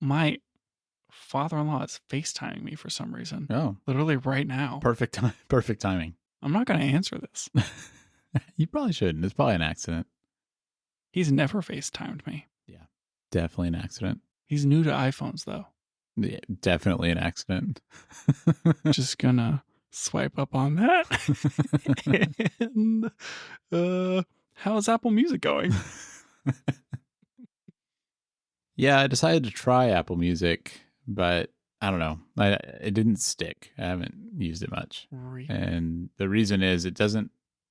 My father-in-law is FaceTiming me for some reason. Oh, Literally right now. perfect timing. I'm not going to answer this. You probably shouldn't. It's probably an accident. He's never FaceTimed me. Yeah, definitely an accident. He's new to iPhones, though. Yeah, definitely an accident. Just gonna swipe up on that. And how's Apple Music going? Yeah, I decided to try Apple Music, but I don't know. It didn't stick. I haven't used it much. Really? And the reason is it doesn't.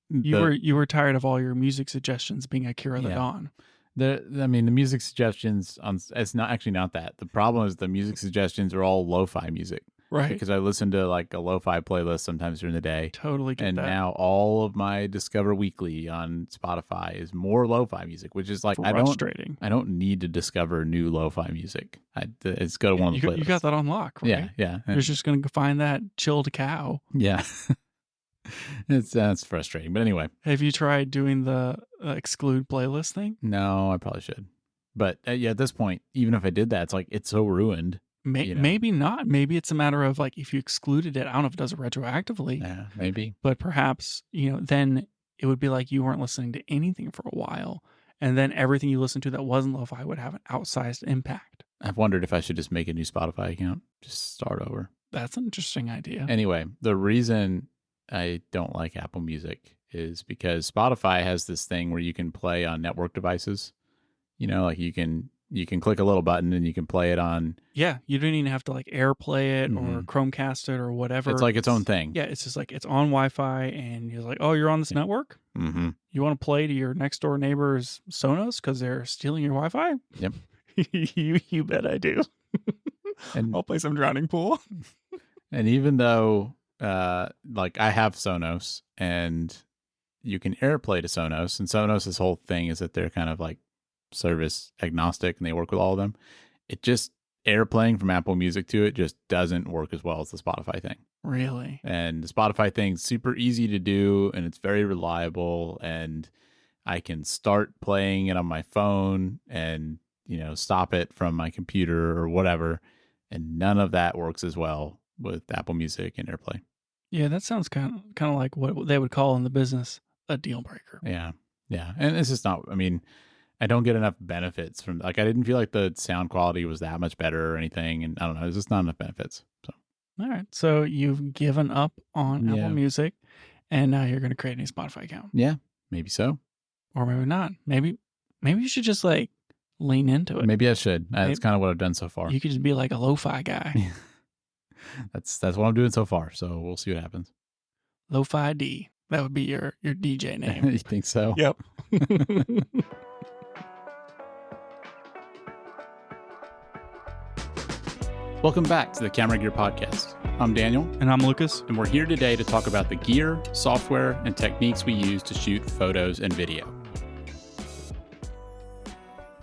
You were tired of all your music suggestions being Akira the Yeah. Dawn. The music suggestions it's not that. The problem is the music suggestions are all lo-fi music. Right. Because I listen to like a lo-fi playlist sometimes during the day. Totally get And that. now all of my Discover Weekly on Spotify is more lo-fi music, which is like frustrating. I don't need to discover new lo-fi music. It's go to one of the playlists. You got that on lock, right? Yeah. You're just gonna find that chilled cow. Yeah. That's frustrating. But anyway. Have you tried doing the exclude playlist thing? No, I probably should. But yeah, at this point, even if I did that, it's like it's so ruined. Maybe not. Maybe it's a matter of like if you excluded it, I don't know if it does it retroactively. Yeah, maybe. But perhaps, then it would be like you weren't listening to anything for a while. And then everything you listened to that wasn't lo-fi would have an outsized impact. I've wondered if I should just make a new Spotify account, just start over. That's an interesting idea. Anyway, the reason I don't like Apple Music is because Spotify has this thing where you can play on network devices. Like you can click a little button and you can play it on. Yeah, you don't even have to like AirPlay it or Chromecast it or whatever. It's like its own thing. Yeah, it's just like it's on Wi-Fi and you're like, oh, you're on this network? Mm-hmm. You want to play to your next door neighbor's Sonos because they're stealing your Wi-Fi? Yep. You bet I do. And I'll play some Drowning Pool. And even though like I have Sonos and you can AirPlay to Sonos, and Sonos' whole thing is that they're kind of like service agnostic and they work with all of them. It just AirPlaying from Apple Music to it just doesn't work as well as the Spotify thing. Really? And the Spotify thing's super easy to do and it's very reliable, and I can start playing it on my phone and stop it from my computer or whatever, and none of that works as well with Apple Music and AirPlay. Yeah, that sounds kind of like what they would call in the business a deal breaker. Yeah. And it's just not, I don't get enough benefits from, like, I didn't feel like the sound quality was that much better or anything. And I don't know, there's just not enough benefits. So, all right. So you've given up on Apple Music and now you're going to create a new Spotify account. Yeah, maybe so. Or maybe not. Maybe you should just like lean into it. Maybe I should. That's kind of what I've done so far. You could just be like a lo-fi guy. That's what I'm doing so far. So we'll see what happens. Lo-fi D. That would be your DJ name. You think so? Yep. Welcome back to the Camera Gear Podcast. I'm Daniel. And I'm Lucas. And we're here today to talk about the gear, software, and techniques we use to shoot photos and video.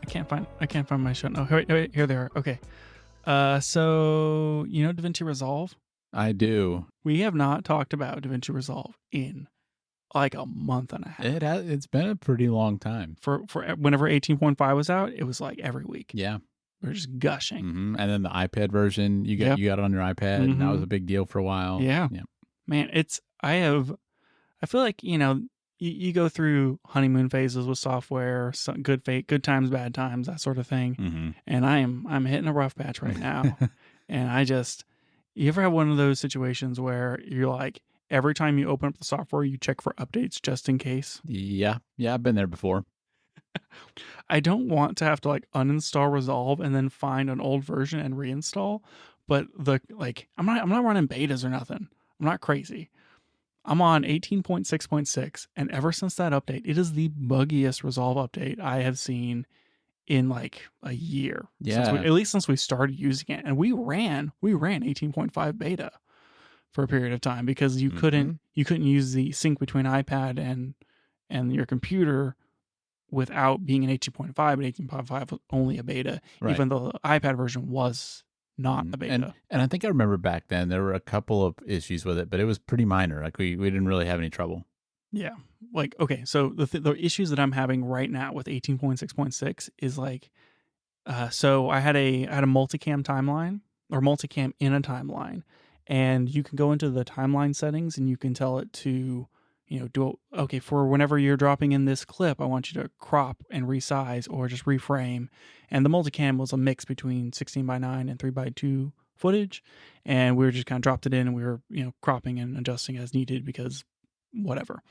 I can't find my show. Oh, wait, here they are. Okay. So DaVinci Resolve? I do. We have not talked about DaVinci Resolve in like a month and a half. It's been a pretty long time. For whenever 18.5 was out, it was like every week. Yeah. We're just gushing. Mm-hmm. And then the iPad version, you got it on your iPad, and that was a big deal for a while. Yeah. Man, I feel like, you go through honeymoon phases with software, good times, bad times, that sort of thing. Mm-hmm. And I'm hitting a rough patch right now. And you ever have one of those situations where you're like, every time you open up the software, you check for updates just in case? Yeah, I've been there before. I don't want to have to like uninstall Resolve and then find an old version and reinstall. But I'm not running betas or nothing. I'm not crazy. I'm on 18.6.6, and ever since that update, it is the buggiest Resolve update I have seen in like a year. Yeah. At least since we started using it. And we ran 18.5 beta for a period of time because you couldn't use the sync between iPad and your computer without being an 18.5, but 18.5 was only a beta, even though the iPad version was not a beta. And I think I remember back then there were a couple of issues with it, but it was pretty minor. Like we didn't really have any trouble. Yeah. Like, okay, so the issues that I'm having right now with 18.6.6 is like So I had a multicam timeline, or multicam in a timeline, and you can go into the timeline settings and you can tell it to, okay, for whenever you're dropping in this clip, I want you to crop and resize or just reframe. And the multicam was a mix between 16:9 and 3:2 footage, and we were just kind of dropped it in and we were, cropping and adjusting as needed because whatever.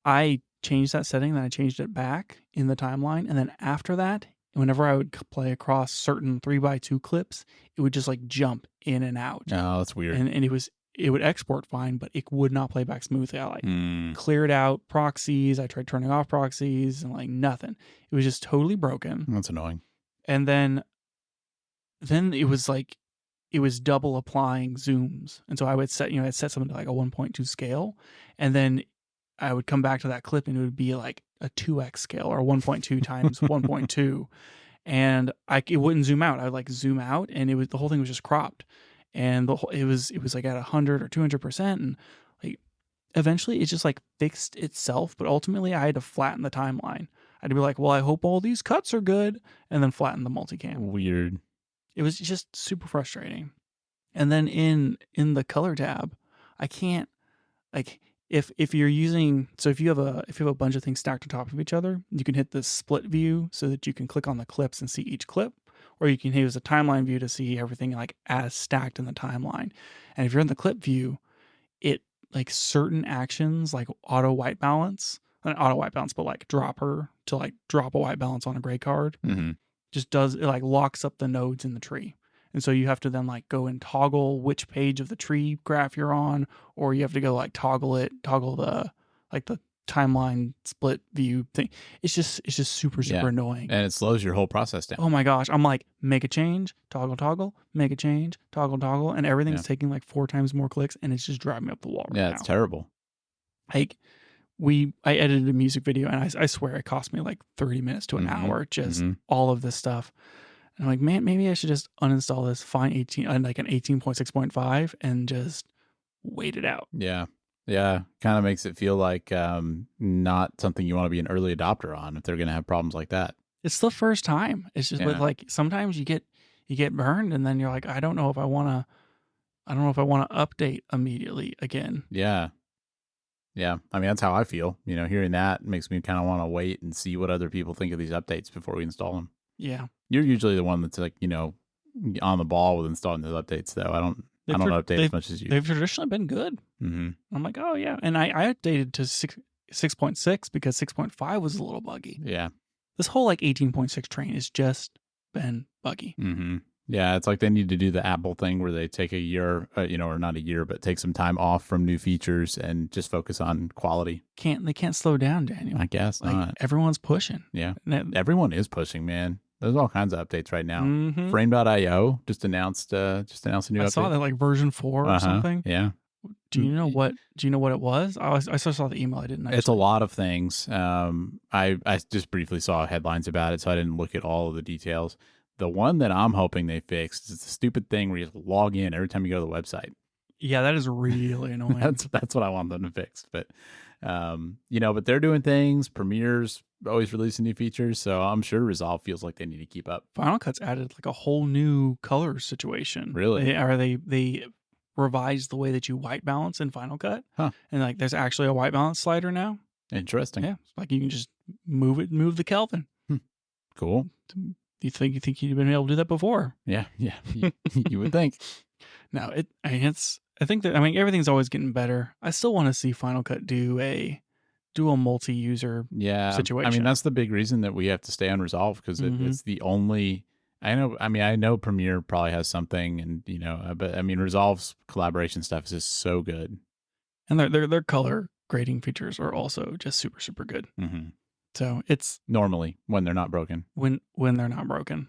I changed that setting, then I changed it back in the timeline, and then after that, whenever I would play across certain 3:2 clips, it would just like jump in and out, Oh, that's weird. and it would export fine, but it would not play back smoothly. I cleared out proxies. I tried turning off proxies, and like nothing. It was just totally broken. That's annoying. And then it was like it was double applying zooms, and so I would set I'd set something to like a 1.2 scale, and then I would come back to that clip and it would be like a 2x scale or 1.2 times 1.2, and it wouldn't zoom out. I would like zoom out, and the whole thing was just cropped, and it was like at 100 or 200%, and like eventually it just like fixed itself. But ultimately, I had to flatten the timeline. I'd be like, well, I hope all these cuts are good, and then flatten the multicam. Weird. It was just super frustrating. And then in the color tab, I can't like. If you're using, so if you have a bunch of things stacked on top of each other, you can hit the split view so that you can click on the clips and see each clip, or you can use a timeline view to see everything like as stacked in the timeline. And if you're in the clip view, it like certain actions like auto white balance, not auto white balance, but like dropper to like drop a white balance on a gray card, just does it like locks up the nodes in the tree. And so you have to then like go and toggle which page of the tree graph you're on, or you have to go like toggle the like the timeline split view thing. It's just super annoying. And it slows your whole process down. Oh my gosh. I'm like, make a change, toggle, make a change, toggle, and everything's taking like 4 times more clicks, and it's just driving me up the wall right now. It's terrible. Like I edited a music video, and I swear it cost me like 30 minutes to an hour, just all of this stuff. And I'm like, man, maybe I should just uninstall this, find like an 18.6.5 and just wait it out. Yeah. Yeah. Kind of makes it feel like not something you want to be an early adopter on if they're going to have problems like that. It's the first time. It's just with like, sometimes you get burned, and then you're like, I don't know if I want to update immediately again. Yeah. Yeah. I mean, that's how I feel. Hearing that makes me kind of want to wait and see what other people think of these updates before we install them. Yeah. You're usually the one that's like, on the ball with installing those updates, though. I don't update as much as you. They've traditionally been good. I'm like, oh yeah. And I updated to 6.6 because 6.5 was a little buggy. Yeah. This whole like 18.6 train has just been buggy. Yeah. It's like they need to do the Apple thing where they take a year, or not a year, but take some time off from new features and just focus on quality. They can't slow down, Daniel. I guess like, not. Everyone's pushing. Yeah. Everyone is pushing, man. There's all kinds of updates right now. Frame.io just announced a new update. I saw that like version 4 or something. Yeah. Do you know what it was? I still saw the email. I didn't. It's a lot of things. I just briefly saw headlines about it, so I didn't look at all of the details. The one that I'm hoping they fixed is the stupid thing where you have to log in every time you go to the website. Yeah, that is really annoying. That's what I want them to fix. But but they're doing things. Premiere's always releasing new features, so I'm sure Resolve feels like they need to keep up. Final Cut's added like a whole new color situation. Really? They revised the way that you white balance in Final Cut. Huh. And like there's actually a white balance slider now. Interesting. Yeah. Like you can just move the Kelvin. Cool. You think you'd been able to do that before? Yeah. You would think. No, I think that everything's always getting better. I still want to see Final Cut do a multi-user situation. I mean, that's the big reason that we have to stay on Resolve, because it's the only. I know Premiere probably has something, and but I mean, Resolve's collaboration stuff is just so good, and their color grading features are also just super, super good. So it's normally when they're not broken. When they're not broken,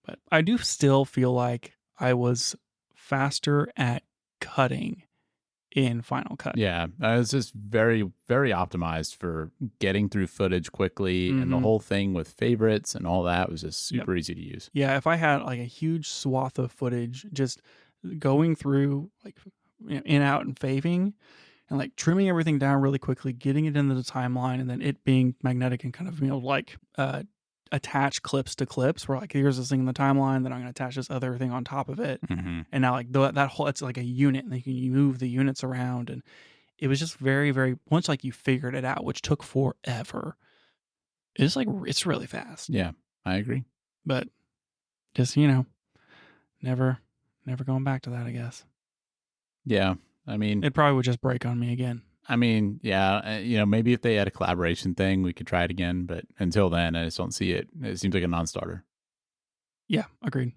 but I do still feel like I was faster at cutting in Final Cut. Yeah, it's just very, very optimized for getting through footage quickly, and the whole thing with favorites and all that was just super easy to use. Yeah, if I had like a huge swath of footage, just going through like in, out, and faving, and like trimming everything down really quickly, getting it into the timeline, and then it being magnetic and kind of like attach clips to clips. Where like here's this thing in the timeline, then I'm gonna attach this other thing on top of it, Mm-hmm. and now like that whole it's like a unit, and you move the units around, and it was just very very once like you figured it out, which took forever. It's like it's really fast. Yeah, I agree. But just never going back to that. I guess Yeah, I mean, it probably would just break on me again. yeah, maybe if they had a collaboration thing, we could try it again. But until then, I just don't see it. It seems like a non-starter. Yeah, agreed.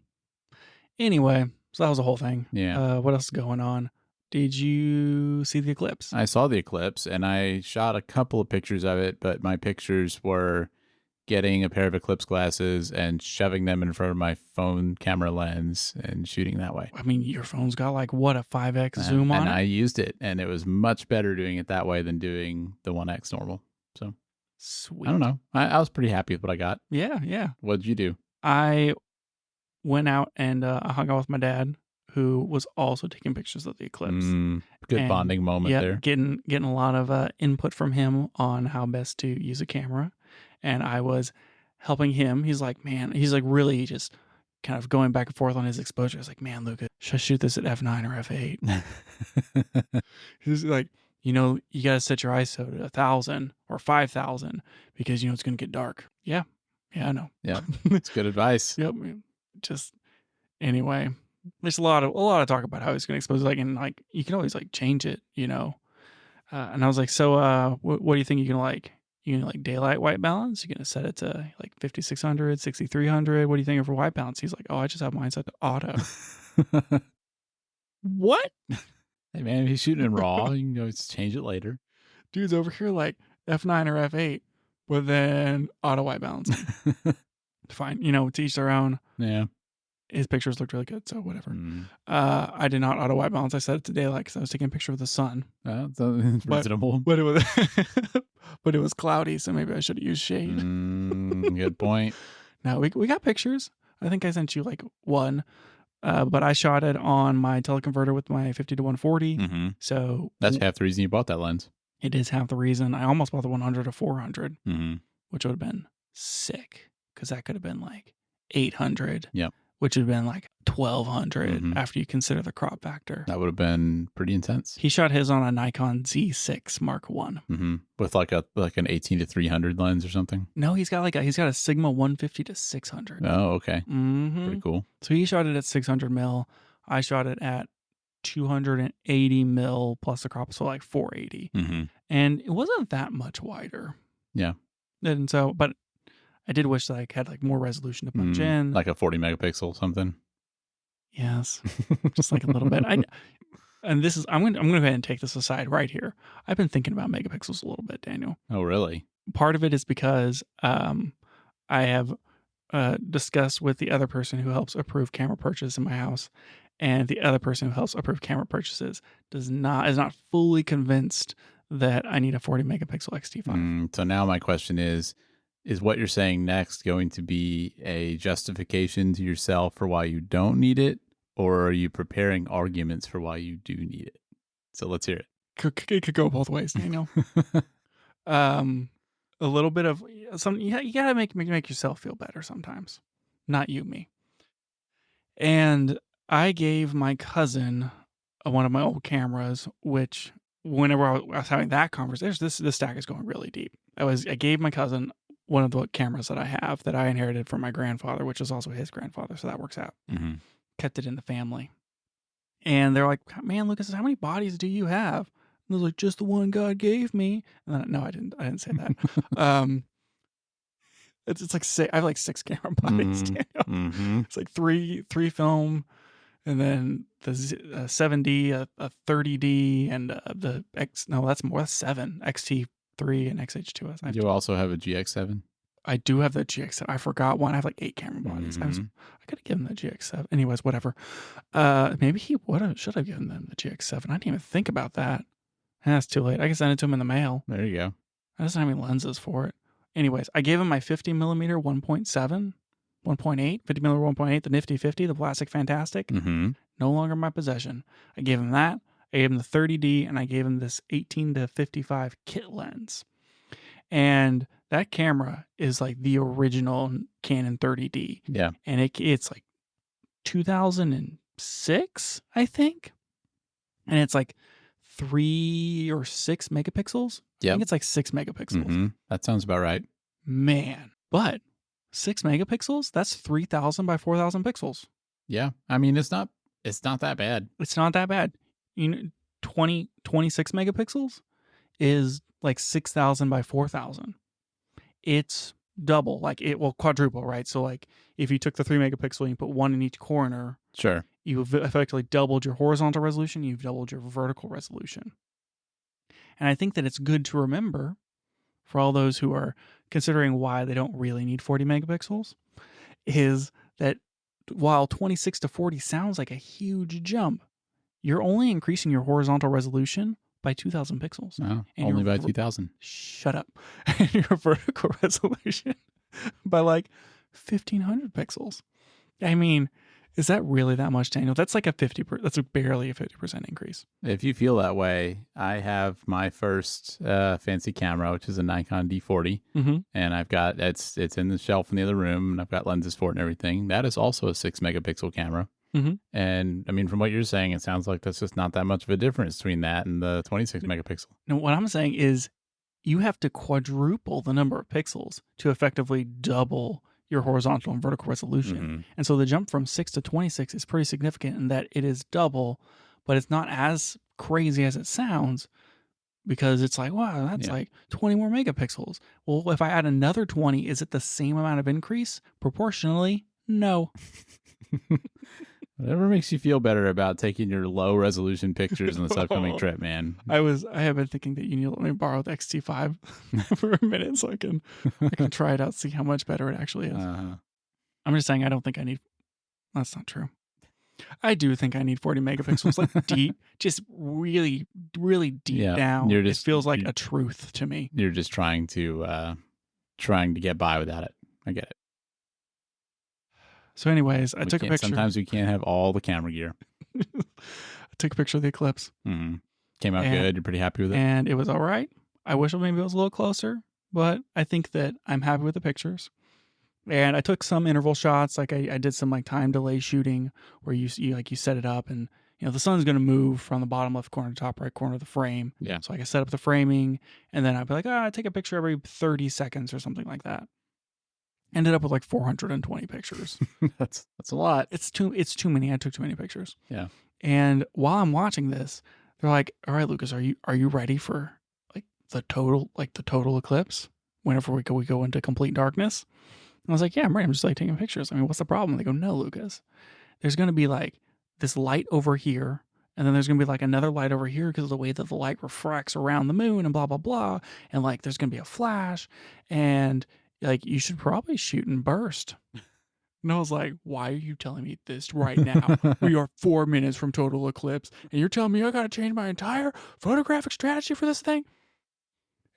Anyway, so that was the whole thing. Yeah. What else is going on? Did you see the eclipse? I saw the eclipse and I shot a couple of pictures of it, but my pictures were getting a pair of eclipse glasses and shoving them in front of my phone camera lens and shooting that way. I mean, your phone's got like what, a 5x zoom on and it? I used it, and it was much better doing it that way than doing the 1x normal. So Sweet. I don't know. I was pretty happy with what I got. Yeah, yeah. What did you do? I went out and I hung out with my dad, who was also taking pictures of the eclipse. Good And, bonding moment yeah, there. getting a lot of input from him on how best to use a camera, and I was helping him. He's like, man, he's like really just kind of going back and forth on his exposure. I was like, man, Lucas, should I shoot this at f9 or f8? He's like, you gotta set your ISO to 1,000 or 5,000 because it's gonna get dark. Yeah, I know. Yeah, it's good advice. Yep. Just anyway, there's a lot of talk about how it's gonna expose, like, and like you can always like change it, and I was like, so what do you think you can like? You can like daylight white balance. You're gonna set it to like 5600, 6300. What do you think for white balance? He's like, oh, I just have mine set to auto. What? Hey man, if he's shooting in RAW, you can always change it later. Dude's over here like f9 or f8, but then auto white balance. Fine, to each their own. Yeah. His pictures looked really good, so whatever. I did not auto white balance. I set it to daylight because I was taking a picture of the sun. That's reasonable. But it was but it was cloudy, so maybe I should have used shade. Good point. Now we got pictures. I think I sent you like one, but I shot it on my teleconverter with my 50 to 140. So that's half the reason you bought that lens. It is half the reason. I almost bought the 100 to 400, which would have been sick because that could have been like 800. Yep. Which would have been like 1,200 after you consider the crop factor. That would have been pretty intense. He shot his on a Nikon Z6 Mark 1. With like an 18 to 300 lens or something. No, he's got a Sigma 150 to 600. Oh, okay. Pretty cool. So he shot it at 600 mil. I shot it at 280 mil plus the crop, so like 480. And it wasn't that much wider. Yeah. And so, but I did wish that I had like more resolution to punch in. Like a 40 megapixel something. Yes. Just like a little bit. I'm going to go ahead and take this aside right here. I've been thinking about megapixels a little bit, Daniel. Oh, really? Part of it is because I have discussed with the other person who helps approve camera purchase in my house, and the other person who helps approve camera purchases is not fully convinced that I need a 40 megapixel X-T5. So now my question is what you're saying next going to be a justification to yourself for why you don't need it, or are you preparing arguments for why you do need it? So let's hear it. It could go both ways, Daniel. A little bit of some. You gotta make yourself feel better sometimes, not you, me. And I gave my cousin one of my old cameras, which whenever I was having that conversation, this stack is going really deep. I gave my cousin one of the cameras that I have that I inherited from my grandfather, which is also his grandfather, so that works out. Kept it in the family. And they're like, man, Lucas, how many bodies do you have? And I was like, just the one God gave me. And then, no, I didn't say that. It's like I have like 6 camera bodies. It's like three film, and then the 7D, a 30D, and the that's 7 XT3 and XH2S. You also have a GX7? I do have the GX7. I forgot one. I have like 8 camera bodies. I could have given the GX7. Anyways, whatever. Maybe he should have given them the GX7. I didn't even think about that. That's too late. I can send it to him in the mail. There you go. I doesn't have any lenses for it. Anyways, I gave him my 50 millimeter 1.7, 1.8, 50 millimeter 1.8, the Nifty 50, the Plastic Fantastic. No longer in my possession. I gave him that. I gave him the 30D, and I gave him this 18 to 55 kit lens. And That camera is like the original Canon 30D. Yeah. And it's like 2006, I think. And it's like 3 or 6 megapixels. I Yep. think it's like 6 megapixels. That sounds about right. Man. But 6 megapixels, that's 3,000 by 4,000 pixels. Yeah. I mean, it's not that bad. It's not that bad. 26 megapixels is like 6,000 by 4,000. It's double, quadruple, right? So like if you took the 3 megapixel and you put one in each corner, Sure. you've effectively doubled your horizontal resolution, you've doubled your vertical resolution. And I think that it's good to remember for all those who are considering why they don't really need 40 megapixels is that while 26 to 40 sounds like a huge jump, you're only increasing your horizontal resolution by 2,000 pixels. No, only by 2,000. Shut up. And your vertical resolution by like 1,500 pixels. I mean, is that really that much, Daniel? That's like that's barely a 50% increase. If you feel that way, I have my first fancy camera, which is a Nikon D40, and I've got it's in the shelf in the other room, and I've got lenses for it and everything. That is also a 6 megapixel camera. And I mean, from what you're saying, it sounds like that's just not that much of a difference between that and the 26 megapixel. Now, what I'm saying is you have to quadruple the number of pixels to effectively double your horizontal and vertical resolution. And so the jump from 6 to 26 is pretty significant in that it is double, but it's not as crazy as it sounds because it's like, wow, that's like 20 more megapixels. Well, if I add another 20, is it the same amount of increase? Proportionally, no. Whatever makes you feel better about taking your low resolution pictures on this upcoming trip, man. I have been thinking that you need to let me borrow the XT5 for a minute so I can try it out, see how much better it actually is. I'm just saying I don't think I need. That's not true. I do think I need 40 megapixels, like deep, just really, really deep down. It feels like a truth to me. You're just trying to get by without it. I get it. So anyways, I took a picture. Sometimes we can't have all the camera gear. I took a picture of the Eclipse. Came out good. You're pretty happy with it? And it was all right. I wish maybe it was a little closer, but I think that I'm happy with the pictures. And I took some interval shots. Like I did some like time delay shooting where you set it up and the sun's going to move from the bottom left corner to top right corner of the frame. Yeah. So I could set up the framing and then I'd be like, I take a picture every 30 seconds or something like that. Ended up with like 420 pictures. That's a lot. It's too many. I took too many pictures. Yeah. And while I'm watching this, they're like, "All right, Lucas, are you ready for like the total eclipse? Whenever we go into complete darkness?" And I was like, "Yeah, I'm ready. I'm just like taking pictures. I mean, what's the problem?" And they go, "No, Lucas. There's going to be like this light over here, and then there's going to be like another light over here because of the way that the light refracts around the moon and blah blah blah. And like there's going to be a flash and like you should probably shoot in burst." And I was like, why are you telling me this right now? We are 4 minutes from total eclipse, and you're telling me I got to change my entire photographic strategy for this thing?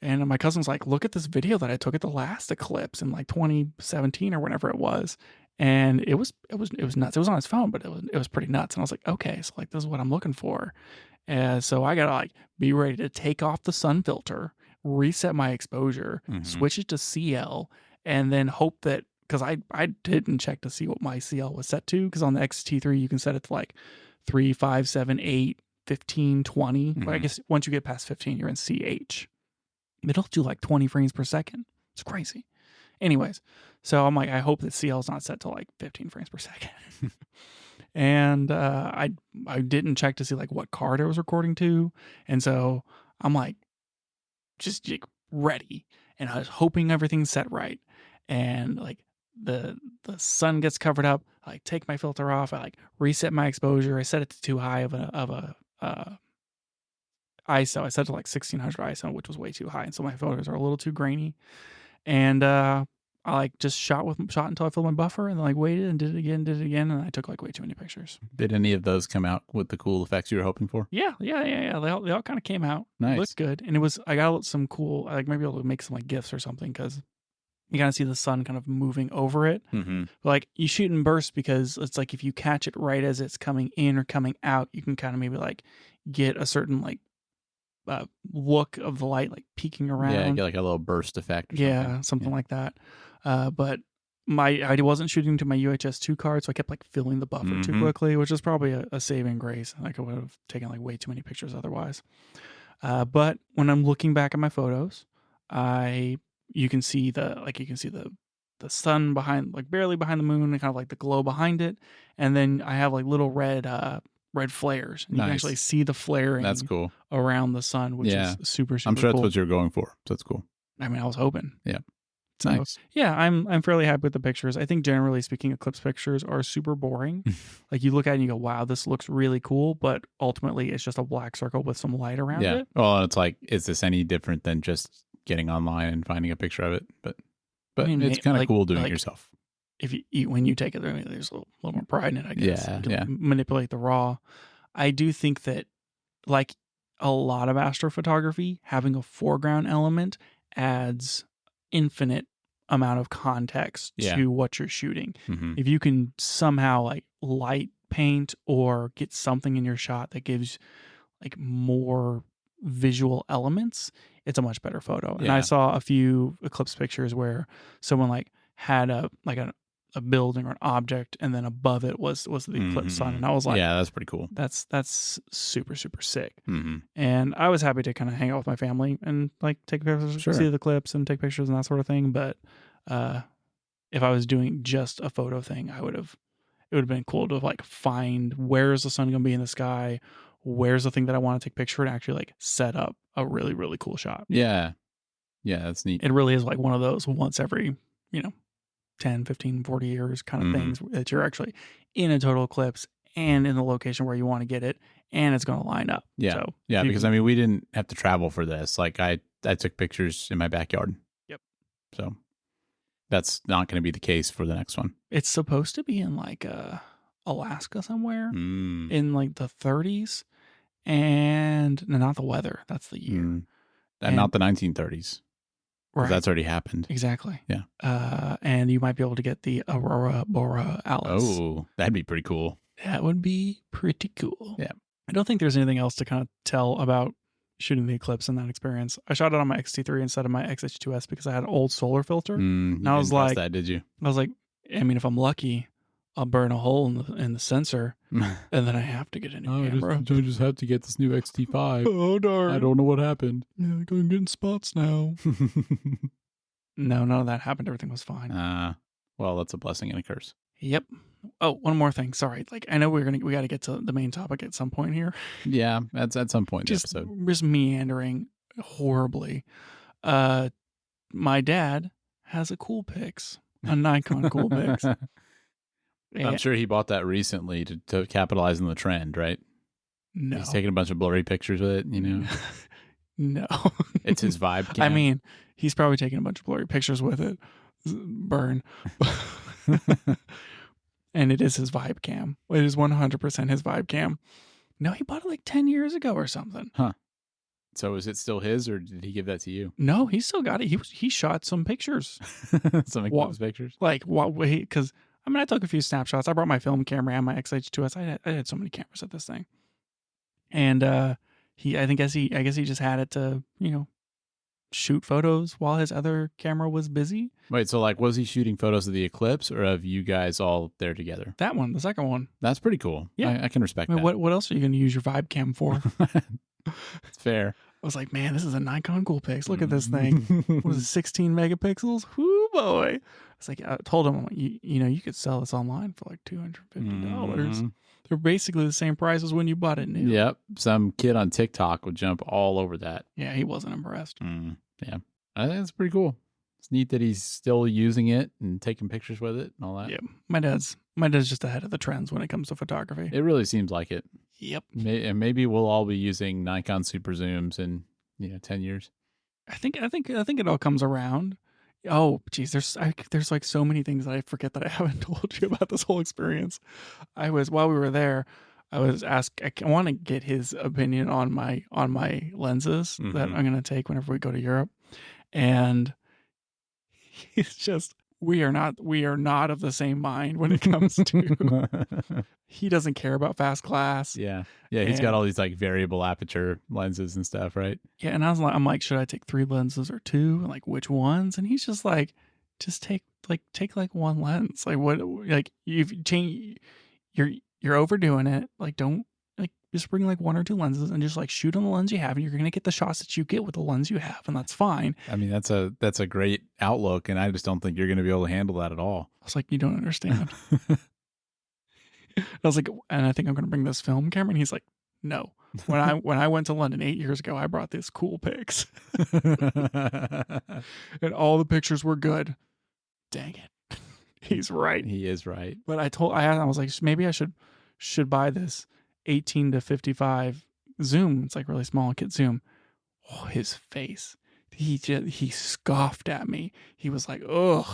And my cousin was like, look at this video that I took at the last eclipse in like 2017 or whenever it was. And it was nuts. It was on his phone, but it was pretty nuts. And I was like, okay, so like this is what I'm looking for. And so I got to like be ready to take off the sun filter, reset my exposure, switch it to CL, and then hope that, because I didn't check to see what my CL was set to, because on the XT3 you can set it to like 3, 5, 7, 8, 15, 20. But I guess once you get past 15, you're in CH. It'll do like 20 frames per second. It's crazy. Anyways, so I'm like, I hope that CL is not set to like 15 frames per second. And I didn't check to see like what card I was recording to. And so I'm like, just like ready. And I was hoping everything's set right. And like the sun gets covered up. I like take my filter off. I like reset my exposure. I set it to too high of a ISO. I set it to like 1600 ISO, which was way too high. And so my photos are a little too grainy. And I like just shot until I filled my buffer, and then like waited and did it again. And I took like way too many pictures. Did any of those come out with the cool effects you were hoping for? Yeah. They all kind of came out. Nice. Looked good. And I got some cool, like maybe able to make some like GIFs or something, because you kind of see the sun kind of moving over it. Like you shoot in bursts because it's like if you catch it right as it's coming in or coming out, you can kind of maybe like get a certain like look of the light like peeking around. Yeah, get like a little burst effect or Yeah, something like that. But I wasn't shooting to my UHS-2 card, so I kept like filling the buffer too quickly, which is probably a saving grace. Like I would have taken like way too many pictures otherwise. But when I'm looking back at my photos, you can see the sun behind, like barely behind the moon, and kind of like the glow behind it, and then I have like little red flares, and you can actually Nice. see the flaring That's cool. around the sun, which Yeah. is super I'm sure that's cool. what you're going for. So that's cool. I mean, I was hoping. Yeah. So, Nice. yeah, I'm fairly happy with the pictures. I think generally speaking, Eclipse pictures are super boring. Like you look at it and you go, wow, this looks really cool, but ultimately it's just a black circle with some light around Yeah. it. Well, it's like, is this any different than just getting online and finding a picture of it? But I mean, it's kind of like- cool doing it like- yourself. If when you take it, I mean, there's a little more pride in it, I guess. Yeah, You can yeah. manipulate the raw. I do think that, like a lot of astrophotography, having a foreground element adds infinite amount of context Yeah. to what you're shooting. Mhm. If you can somehow like light paint or get something in your shot that gives like more visual elements, it's a much better photo. And I Yeah. saw a few Eclipse pictures where someone like had a building or an object, and then above it was the eclipse sun, and I was like, yeah, that's pretty cool. that's super sick. Mm-hmm. And I was happy to kind of hang out with my family and like take pictures, Sure. see the clips and take pictures and that sort of thing. But if I was doing just a photo thing, it would have been cool to like find where's the sun gonna be in the sky, where's the thing that I want to take picture, and actually like set up a really, really cool shot. Yeah. Yeah, that's neat. It really is like one of those once every, 10, 15, 40 years kind of things that you're actually in a total eclipse and in the location where you want to get it, and it's going to line up. Yeah. So, Yeah, if you because can- I mean, we didn't have to travel for this. Like I took pictures in my backyard. Yep. So that's not going to be the case for the next one. it's supposed to be in like Alaska somewhere Mm. in like the 30s, and no, not the weather. That's the year. Mm. And And- not the 1930s. 'Cause Right. that's already happened. Exactly. Yeah. And you might be able to get the Aurora Borealis. Oh, that'd be pretty cool. That would be pretty cool. Yeah. I don't think there's anything else to kind of tell about shooting the eclipse in that experience. I shot it on my X-T3 instead of my XH2S because I had an old solar filter. You I was didn't trust like- that, did you? I was like, I mean, if I'm lucky, I'll burn a hole in the sensor, and then I have to get a new camera. I just have to get this new XT5. Oh darn! don't know what happened. Yeah, I'm getting spots now. No, none of that happened. Everything was fine. Well, that's a blessing and a curse. Yep. Oh, one more thing. Sorry. Like I know we got to get to the main topic at some point here. Yeah, that's at some point in the Just episode. meandering horribly. My dad has a Coolpix, a Nikon Coolpix. I'm sure he bought that recently to capitalize on the trend, right? No. He's taking a bunch of blurry pictures with it, No. It's his vibe cam. I mean, he's probably taking a bunch of blurry pictures with it. Burn. And it is his vibe cam. It is 100% his vibe cam. No, he bought it like 10 years ago or something. So is it still his, or did he give that to you? No, he still got it. He shot some pictures. Some What? Eclipse pictures? Like, what? Because I mean, I took a few snapshots. I brought my film camera and my XH2S. I had so many cameras at this thing, and I guess he just had it to shoot photos while his other camera was busy. Wait, so like, was he shooting photos of the eclipse or of you guys all there together? That one, the second one. That's pretty cool. Yeah. I can respect I mean, that. what else are you going to use your vibe cam for? It's fair. I was like, man, this is a Nikon Coolpix. Look at this thing. What was it, 16 megapixels? Whoo boy! It's like I told him, I'm like, you could sell this online for like $250. Mhm. They're basically the same price as when you bought it new. Yep. Some kid on TikTok would jump all over that. Yeah, he wasn't impressed. Yeah. I think it's pretty cool. It's neat that he's still using it and taking pictures with it and all that. Yeah, my dad's just ahead of the trends when it comes to photography. It really seems like it. Yep. And maybe we'll all be using Nikon super zooms in 10 years. I think it all comes around. Oh, geez, there's like so many things that I forget that I haven't told you about this whole experience. While we were there, I was asked. I want to get his opinion on my lenses that Mhm. I'm going to take whenever we go to Europe, and he's just we are not of the same mind when it comes to he doesn't care about fast glass. Yeah. Yeah, he's got And all these like variable aperture lenses and stuff, right? yeah, and I'm like, should I take 3 lenses or 2? And like which ones? And he's just like, just take like one lens. Like what like you've change you're overdoing it. Like don't like just bring like 1 or 2 lenses and just like shoot on the lens you have and you're gonna get the shots that you get with the lens you have, and that's fine. I mean, that's a great outlook, and I just don't think you're going to be able to handle that at all. I was like, you don't understand. I was like, and I think I'm gonna bring this film camera, and he's like, no. When I went to London 8 years ago, I brought these cool pics. And all the pictures were good. Dang it. He's right. He is right. But I was like, maybe I should buy this 18 to 55 zoom. It's like really small kit zoom. Oh, his face. He scoffed at me. He was like, ugh.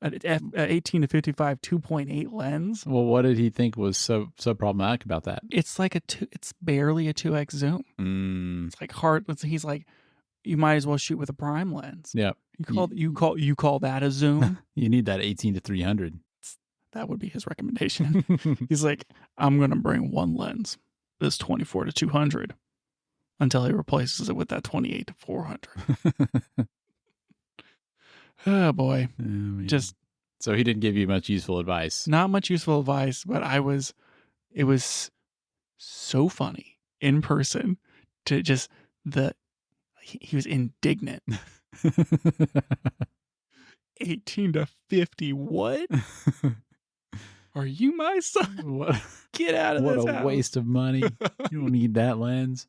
An 18 to 55 2.8 lens. Well, what did he think was so problematic about that? It's like it's barely a 2x zoom. It's like hard. He's like, you might as well shoot with a prime lens. Yeah. You call that a zoom? You need that 18 to 300. That would be his recommendation. He's like, I'm going to bring one lens, this 24 to 200, until he replaces it with that 28 to 400. Oh boy. Just so he didn't give you much useful advice. Not much useful advice, but it was so funny in person to just he was indignant. 18 to 50, what? Are you my son? What? Get out of this house. What a waste of money. You don't need that lens.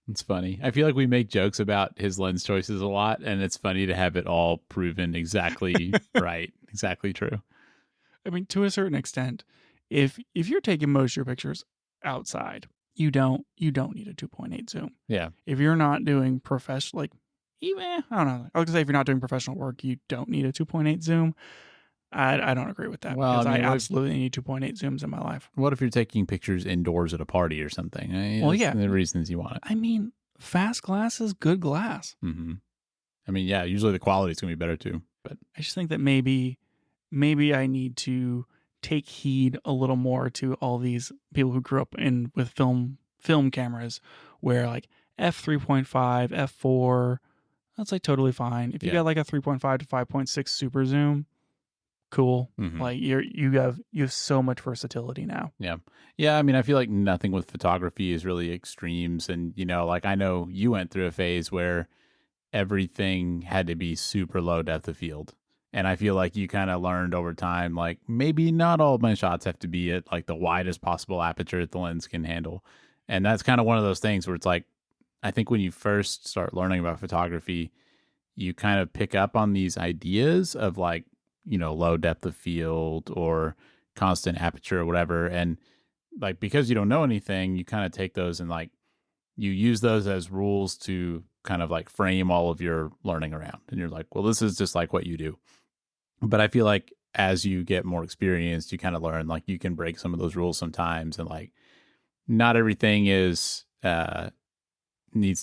It's funny. I feel like we make jokes about his lens choices a lot, and it's funny to have it all proven exactly right, exactly true. I mean, to a certain extent, if you're taking most of your pictures outside, you don't need a 2.8 zoom. Yeah. If you're not doing professional, like even I don't know, I was gonna say if you're not doing professional work, you don't need a 2.8 zoom. I don't agree with that, well, because I mean, I absolutely need 2.8 zooms in my life. What if you're taking pictures indoors at a party or something? Well, yeah, the reasons you want it. I mean, fast glass is good glass. Mm-hmm. I mean, yeah, usually the quality is going to be better too. But I just think that maybe I need to take heed a little more to all these people who grew up with film cameras, where like f3.5, f4, that's like totally fine. If you got like a 3.5 to 5.6 super zoom, cool. Mm-hmm. Like you have so much versatility now. Yeah. I mean, I feel like nothing with photography is really extremes, and like I know you went through a phase where everything had to be super low depth of field, and I feel like you kind of learned over time, like maybe not all of my shots have to be at like the widest possible aperture that the lens can handle, and that's kind of one of those things where it's like, I think when you first start learning about photography, you kind of pick up on these ideas of like, low depth of field or constant aperture or whatever. And like, because you don't know anything, you kind of take those and like, you use those as rules to kind of like frame all of your learning around. And you're like, well, this is just like what you do. But I feel like as you get more experienced, you kind of learn like you can break some of those rules sometimes. And like, not everything needs to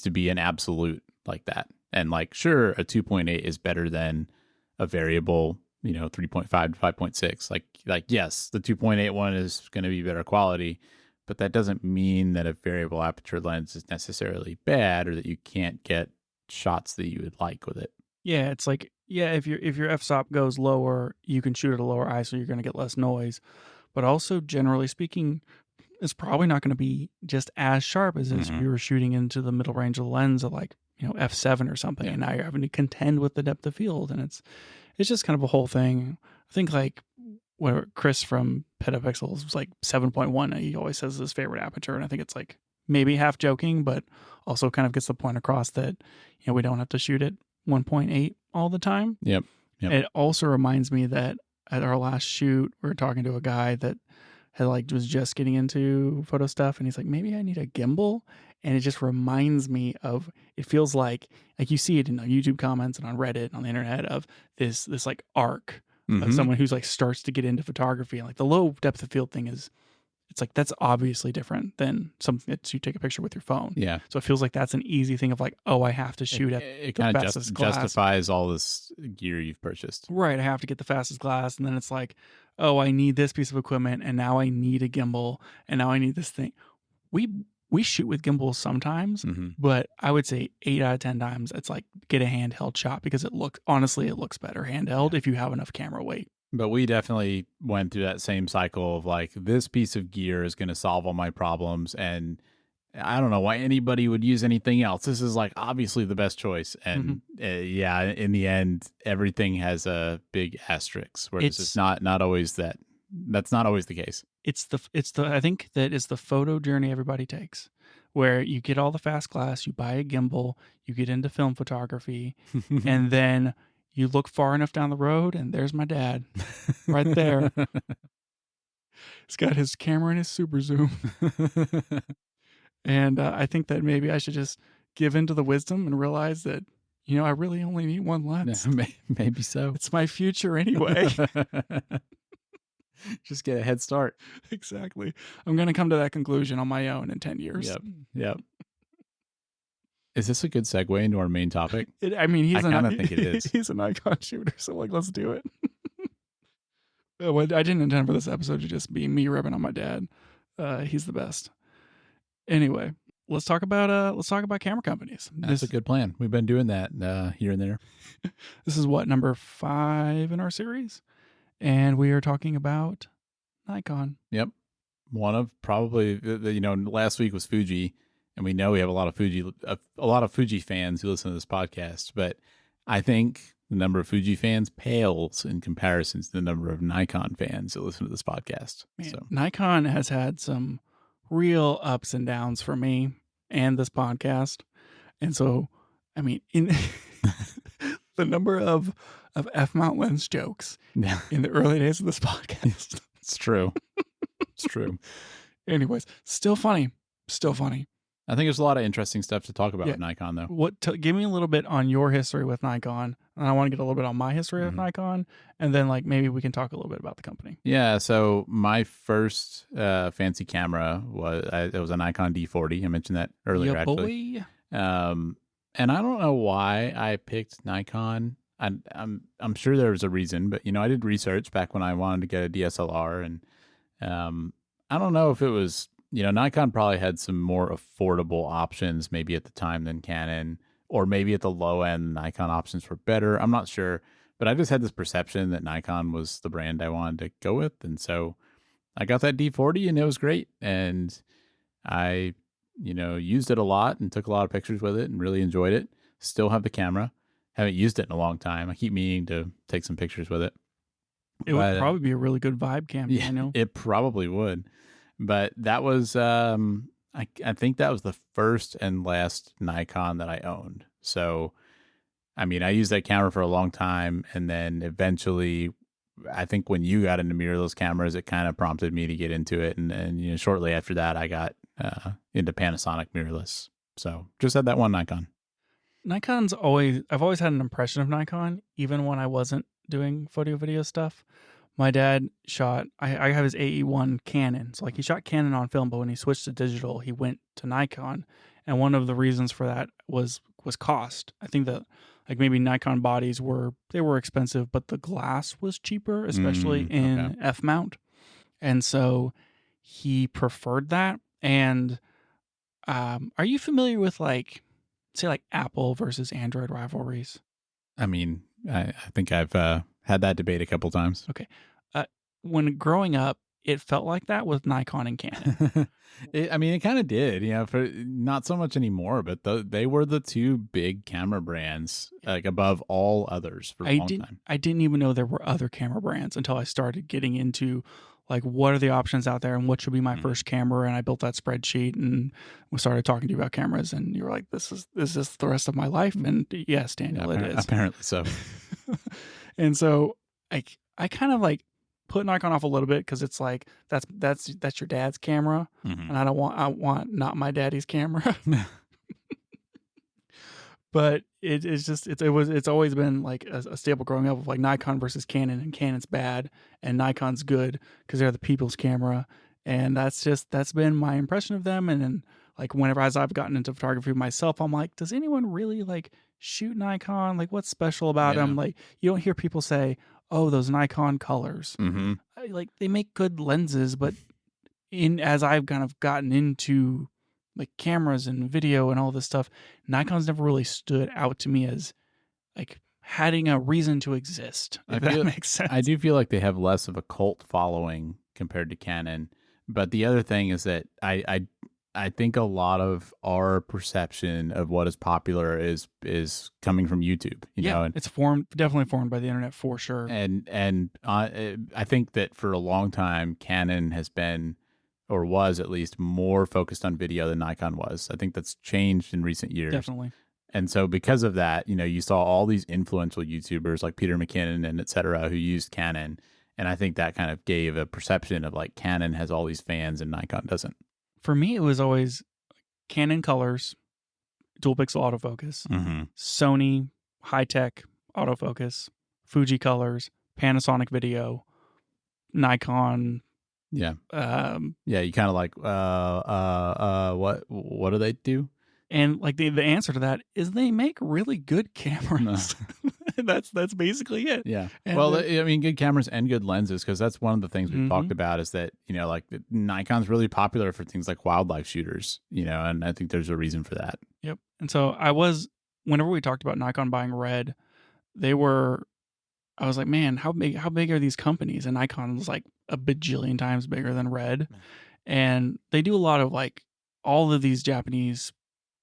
be an absolute like that. And like, sure, a 2.8 is better than a variable 3.5 to 5.6. Like yes, the 2.8 one is going to be better quality, but that doesn't mean that a variable aperture lens is necessarily bad or that you can't get shots that you would like with it. Yeah, it's like, yeah, if your f-stop goes lower, you can shoot at a lower ISO, you're going to get less noise. But also, generally speaking, it's probably not going to be just as sharp as if you were shooting into the middle range of the lens of like, f7 or something, and now you're having to contend with the depth of field, and it's just kind of a whole thing. I think like where Chris from Petapixels was like 7.1, he always says his favorite aperture, and I think it's like maybe half joking, but also kind of gets the point across that we don't have to shoot at 1.8 all the time. Yep. It also reminds me that at our last shoot, we were talking to a guy that had like was just getting into photo stuff, and he's like, maybe I need a gimbal. And it just reminds me of, it feels like you see it in the YouTube comments and on Reddit and on the internet of this like arc of someone who's like starts to get into photography, and like the low depth of field thing is It's like that's obviously different than something that you take a picture with your phone. Yeah. So it feels like that's an easy thing of like, oh, I have to shoot at It the kind of fastest glass. justifies all this gear you've purchased. Right, I have to get the fastest glass, and then it's like, oh, I need this piece of equipment, and now I need a gimbal, and now I need this thing. We shoot with gimbals sometimes, but I would say 8 out of 10 times it's like get a handheld shot because it looks better handheld if you have enough camera weight. But we definitely went through that same cycle of like, this piece of gear is going to solve all my problems, and I don't know why anybody would use anything else. This is like obviously the best choice. And yeah, in the end, everything has a big asterisk where it's not always that. That's not always the case. I think that is the photo journey everybody takes, where you get all the fast glass, you buy a gimbal, you get into film photography, and then you look far enough down the road, and there's my dad right there. He's got his camera and his super zoom. And I think that maybe I should just give into the wisdom and realize that, I really only need one lens. Maybe so. It's my future anyway. Just get a head start. Exactly. I'm going to come to that conclusion on my own in 10 years. Yep. Is this a good segue into our main topic? I kind of think it is. He's a Nikon shooter, so like, let's do it. I didn't intend for this episode to just be me ripping on my dad. He's the best. Anyway, let's talk about camera companies. That's a good plan. We've been doing that here and there. This is number 5 in our series, and we are talking about Nikon. Yep, one of probably last week was Fuji, and we know we have a lot of Fuji fans who listen to this podcast. But I think the number of Fuji fans pales in comparison to the number of Nikon fans who listen to this podcast. Man, so Nikon has had some real ups and downs for me and this podcast. And so, in the number of F-mount lens jokes in the early days of this podcast. It's true. It's true. Anyways, still funny. I think there's a lot of interesting stuff to talk about with Nikon, though. Give me a little bit on your history with Nikon, and I want to get a little bit on my history with Nikon, and then maybe we can talk a little bit about the company. Yeah, so my first fancy camera was a Nikon D40. I mentioned that earlier, actually. And I don't know why I picked Nikon. I'm sure there was a reason, but I did research back when I wanted to get a DSLR, and I don't know if it was. Nikon probably had some more affordable options maybe at the time than Canon, or maybe at the low end, Nikon options were better. I'm not sure, but I just had this perception that Nikon was the brand I wanted to go with. And so I got that D40 and it was great. And I, used it a lot and took a lot of pictures with it and really enjoyed it. Still have the camera. Haven't used it in a long time. I keep meaning to take some pictures with it. Would probably be a really good vibe cam. Yeah, it probably would. But that was, I think that was the first and last Nikon that I owned. So, I used that camera for a long time. And then eventually, I think when you got into mirrorless cameras, it kind of prompted me to get into it. And shortly after that, I got into Panasonic mirrorless. So just had that one Nikon. I've always had an impression of Nikon, even when I wasn't doing photo video stuff. My dad shot, I have his AE1 Canon. So he shot Canon on film, but when he switched to digital, he went to Nikon. And one of the reasons for that was cost. I think that maybe Nikon bodies were expensive, but the glass was cheaper, especially in F-mount. And so he preferred that. And are you familiar with say Apple versus Android rivalries? I think I've had that debate a couple times. Okay. When growing up, it felt like that with Nikon and Canon. It kind of did, for not so much anymore, but they were the two big camera brands, above all others for a long time. I didn't even know there were other camera brands until I started getting into what are the options out there and what should be my first camera. And I built that spreadsheet and we started talking to you about cameras, and you were like, is this the rest of my life? And yes, Daniel, it is. Apparently so. And so I kind of put Nikon off a little bit because it's that's your dad's camera, and I want not my daddy's camera. But it's always been a staple growing up of Nikon versus Canon, and Canon's bad and Nikon's good because they're the people's camera, And that's been my impression of them. And then like whenever as I've gotten into photography myself, I'm like, does anyone really like shoot Nikon? Like what's special about Yeah. them? Like you don't hear people say, oh, those Nikon colors. Mm-hmm. Like they make good lenses, but in as I've kind of gotten into like cameras and video and all this stuff, Nikon's never really stood out to me as like having a reason to exist, if that makes sense. I do feel like they have less of a cult following compared to Canon. But the other thing is that I think a lot of our perception of what is popular is coming from YouTube, you know, and it's definitely formed by the internet for sure. and I think that for a long time Canon has been, or was at least, more focused on video than Nikon was. I think that's changed in recent years. Definitely. And so because of that, you know, you saw all these influential YouTubers like Peter McKinnon and et cetera who used Canon. And I think that kind of gave a perception of like Canon has all these fans and Nikon doesn't. For me, it was always Canon colors, dual pixel autofocus, Sony high-tech autofocus, Fuji colors, Panasonic video, Nikon. Yeah. Yeah, you kind of like what do they do? And like the answer to that is they make really good cameras. That's basically it. Yeah. And well, I mean, good cameras and good lenses, because that's one of the things we've talked about is that, you know, like Nikon's really popular for things like wildlife shooters, you know, and I think there's a reason for that. Yep. And so whenever we talked about Nikon buying Red, I was like, man, how big are these companies? And Nikon was like a bajillion times bigger than Red. And they do a lot of like all of these Japanese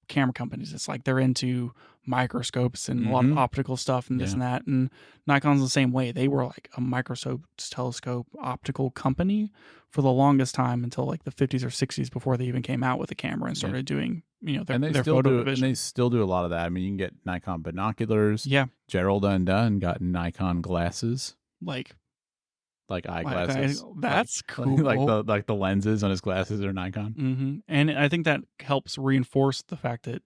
camera companies. It's like they're into microscopes and a lot of optical stuff and this and that. And Nikon's the same way. They were like a microscope telescope optical company for the longest time until like the 50s or 60s before they even came out with a camera and started doing, you know, their photo division. And they still do a lot of that. I mean, you can get Nikon binoculars. Yeah. Gerald Undone got Nikon glasses. Like eyeglasses. That's cool. Like the lenses on his glasses are Nikon. And I think that helps reinforce the fact that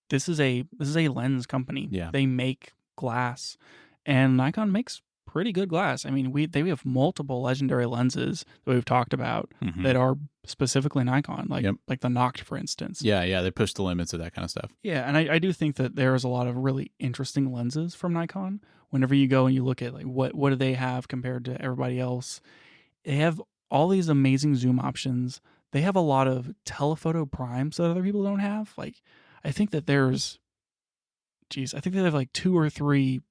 this is a lens company. Yeah. They make glass, and Nikon makes pretty good glass. I mean, we have multiple legendary lenses that we've talked about that are specifically Nikon, like the Noct, for instance. Yeah, they push the limits of that kind of stuff. Yeah, and I do think that there's a lot of really interesting lenses from Nikon. Whenever you go and you look at like what do they have compared to everybody else, they have all these amazing zoom options. They have a lot of telephoto primes that other people don't have. Like, I think that they have like 2 or 3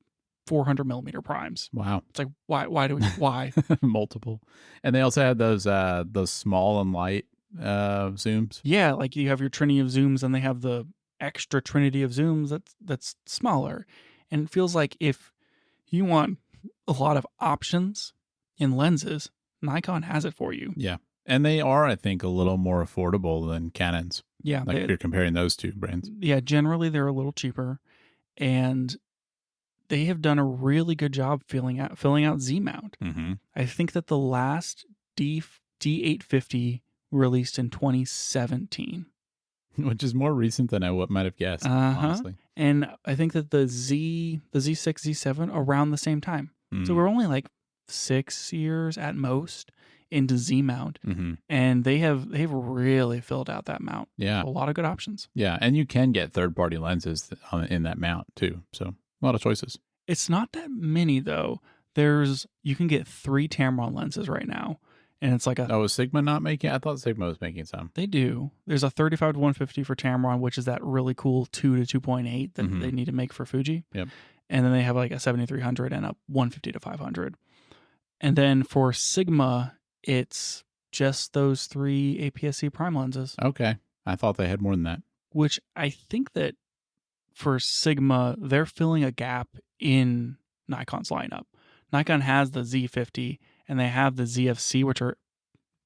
400 millimeter primes. Wow. It's like, why? Multiple. And they also have those small and light zooms. Yeah, like you have your trinity of zooms and they have the extra trinity of zooms that's smaller. And it feels like if you want a lot of options in lenses, Nikon has it for you. Yeah. And they are, I think, a little more affordable than Canon's. Yeah. Like if you're comparing those two brands. Yeah, generally they're a little cheaper. And they have done a really good job filling out Z mount. I think that the last D850 released in 2017, which is more recent than I might have guessed. Honestly, and I think that the Z6, Z7 around the same time. So we're only like 6 years at most into Z mount, and they've really filled out that mount. Yeah, a lot of good options. Yeah, and you can get third-party lenses in that mount too. So a lot of choices. It's not that many though. You can get 3 Tamron lenses right now, and it's like is Sigma not making? I thought Sigma was making some. They do. There's a 35 to 150 for Tamron, which is that really cool 2 to 2.8 that they need to make for Fuji. Yep. And then they have like a 7300 and a 150 to 500. And then for Sigma, it's just those 3 APS-C prime lenses. Okay. I thought they had more than that. Which I think that for Sigma, they're filling a gap in Nikon's lineup. Nikon has the Z50 and they have the ZFC, which are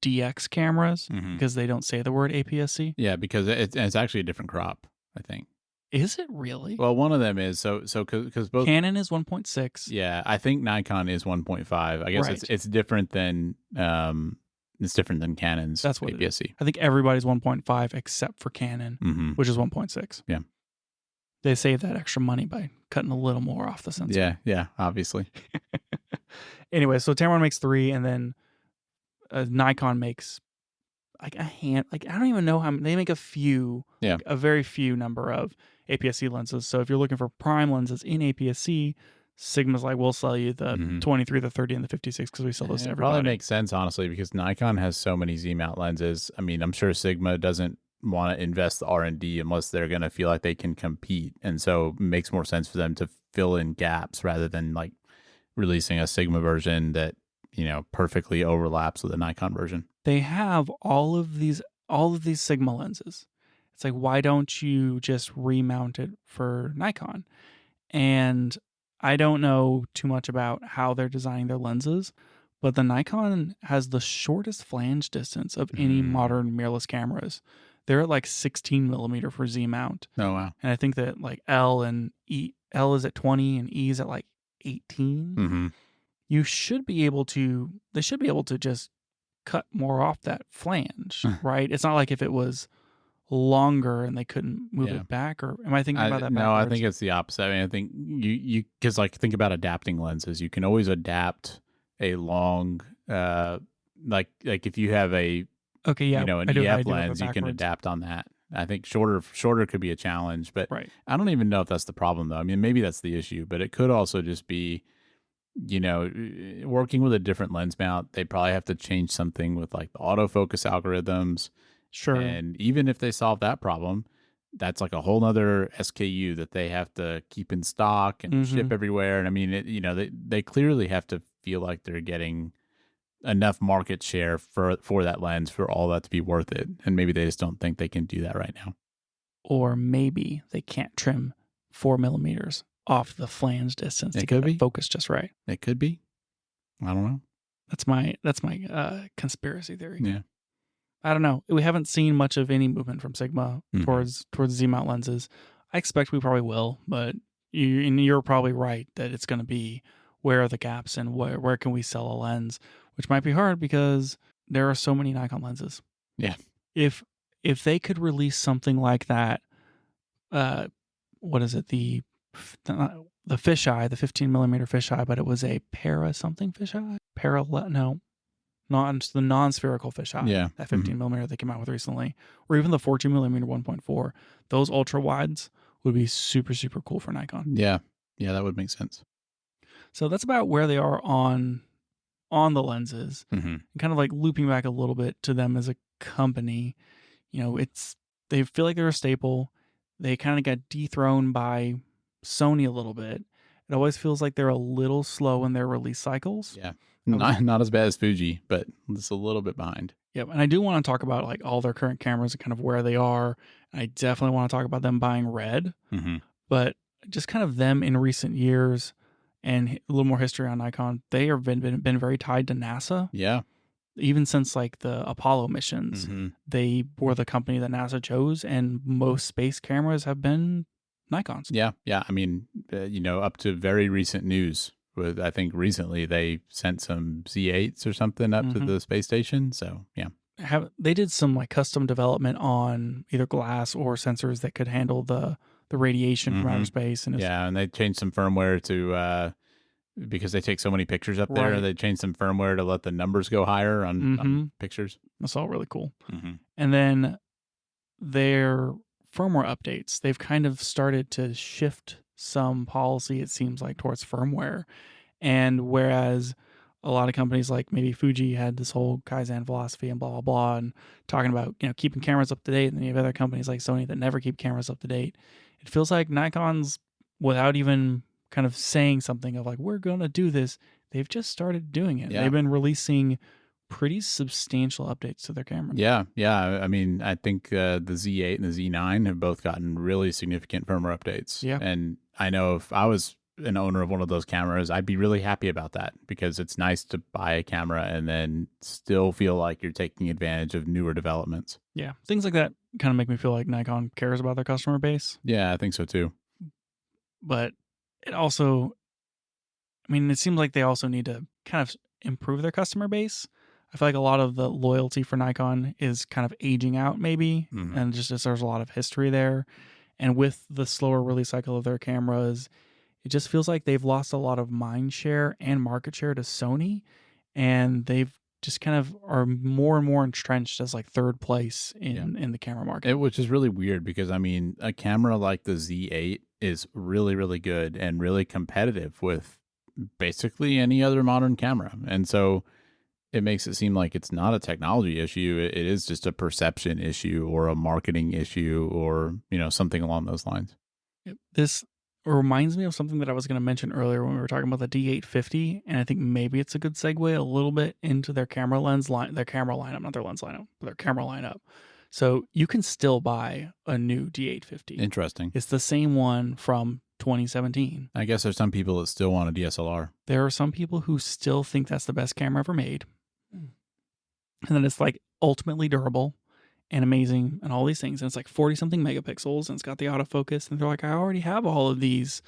DX cameras because they don't say the word APS-C. Yeah, because it's actually a different crop, I think. Is it really? Well, one of them is because both Canon is 1.6. Yeah, I think Nikon is 1.5. I guess it's different than Canon's. That's what APS-C. I think everybody's 1.5 except for Canon, which is 1.6. Yeah. They save that extra money by cutting a little more off the sensor. Yeah, obviously. Anyway, so Tamron makes 3, and then Nikon makes like a hand, like I don't even know how they make a few, Yeah. like a very few number of APS-C lenses. So if you're looking for prime lenses in APS-C, Sigma's like, we'll sell you the Mhm. 23, the 30, and the 56 because we sell those to It probably everybody. makes sense, honestly, because Nikon has so many Z mount lenses. I mean, I'm sure Sigma doesn't want to invest the R&D unless they're going to feel like they can compete. And so it makes more sense for them to fill in gaps rather than like releasing a Sigma version that, perfectly overlaps with a Nikon version. They have all of these Sigma lenses. It's like, why don't you just remount it for Nikon? And I don't know too much about how they're designing their lenses, but the Nikon has the shortest flange distance of any Mm. modern mirrorless cameras. They're at like 16 millimeter for Z mount. Oh, wow. And I think that like L is at 20 and E is at like 18. Mm-hmm. They should be able to just cut more off that flange, right? It's not like if it was longer and they couldn't move Yeah. it back, or am I thinking about that No, I backwards? think it's the opposite. I mean, I think because like think about adapting lenses. You can always adapt a long, like if you have Okay, yeah, an I EF do have it lens, you can backwards. adapt on that. I think shorter could be a challenge, but Right. I don't even know if that's the problem though. I mean, maybe that's the issue, but it could also just be, working with a different lens mount. They probably have to change something with like the autofocus algorithms. Sure. And even if they solve that problem, that's like a whole nother SKU that they have to keep in stock and Mm-hmm. ship everywhere. And I mean, they clearly have to feel like they're getting enough market share for that lens for all that to be worth it. And maybe they just don't think they can do that right now. Or maybe they can't trim 4 millimeters off the flange distance to It get could the be. focus just right. It could be. I don't know. That's my conspiracy theory. Yeah. I don't know. We haven't seen much of any movement from Sigma Mhm. towards Z mount lenses. I expect we probably will, but you're probably right that it's going to be where are the gaps and where can we sell a lens, which might be hard because there are so many Nikon lenses. Yeah. If they could release something like that, what is it, the fisheye, the 15 millimeter fisheye, but it was a para something fisheye, no, not the non-spherical fisheye, Yeah. that 15 millimeter they came out with recently, or even the 14 millimeter 1.4. Those ultra wides would be super super cool for Nikon. Yeah. Yeah, that would make sense. So that's about where they are on the lenses, Mm-hmm. and kind of like looping back a little bit to them as a company. They feel like they're a staple. They kind of got dethroned by Sony a little bit. It always feels like they're a little slow in their release cycles. Yeah. Not as bad as Fuji, but it's a little bit behind. Yep. And I do want to talk about like all their current cameras and kind of where they are. I definitely want to talk about them buying red, Mm-hmm. but just kind of them in recent years and a little more history on Nikon. They have been very tied to NASA. Yeah. Even since like the Apollo missions, Mm-hmm. they were the company that NASA chose, and most space cameras have been Nikons. Yeah. Yeah. I mean, up to very recent news. With I think recently they sent some Z8s or something up to Mhm. the space station. So yeah. They did some like custom development on either glass or sensors that could handle the radiation from outer Mhm. space, and Yeah, and they changed some firmware to because they take so many pictures up there. Right. They changed some firmware to let the numbers go higher on Mhm. pictures. That's all really cool. Mm-hmm. And then their firmware updates, they've kind of started to shift some policy, it seems like, towards firmware. And whereas a lot of companies like maybe Fuji had this whole Kaizen philosophy and blah, blah, blah, and talking about, keeping cameras up to date. And then you have other companies like Sony that never keep cameras up to date. It feels like Nikon's, without even kind of saying something of like, we're going to do this, they've just started doing it. Yeah. They've been releasing pretty substantial updates to their cameras. Yeah, yeah. I mean, I think the Z8 and the Z9 have both gotten really significant firmware updates. Yeah. And I know if I was an owner of one of those cameras, I'd be really happy about that because it's nice to buy a camera and then still feel like you're taking advantage of newer developments. Yeah. Things like that kind of make me feel like Nikon cares about their customer base. Yeah, I think so too. But it also, it seems like they also need to kind of improve their customer base. I feel like a lot of the loyalty for Nikon is kind of aging out, maybe, Mhm. and just there's a lot of history there. And with the slower release cycle of their cameras, it just feels like they've lost a lot of mind share and market share to Sony, and they've just kind of are more and more entrenched as like third place in the camera market. Which is really weird because I mean, a camera like the Z8 is really, really good and really competitive with basically any other modern camera. And so it makes it seem like it's not a technology issue. It is just a perception issue or a marketing issue or, something along those lines. This reminds me of something that I was going to mention earlier when we were talking about the D850, and I think maybe it's a good segue a little bit into their camera lineup, not their lens lineup, but their camera lineup. So you can still buy a new D850. Interesting. It's the same one from 2017. I guess there's some people that still want a DSLR. There are some people who still think that's the best camera ever made. And then it's like ultimately durable and amazing and all these things. And it's like 40 something megapixels and it's got the autofocus. And they're like, I already have all of these.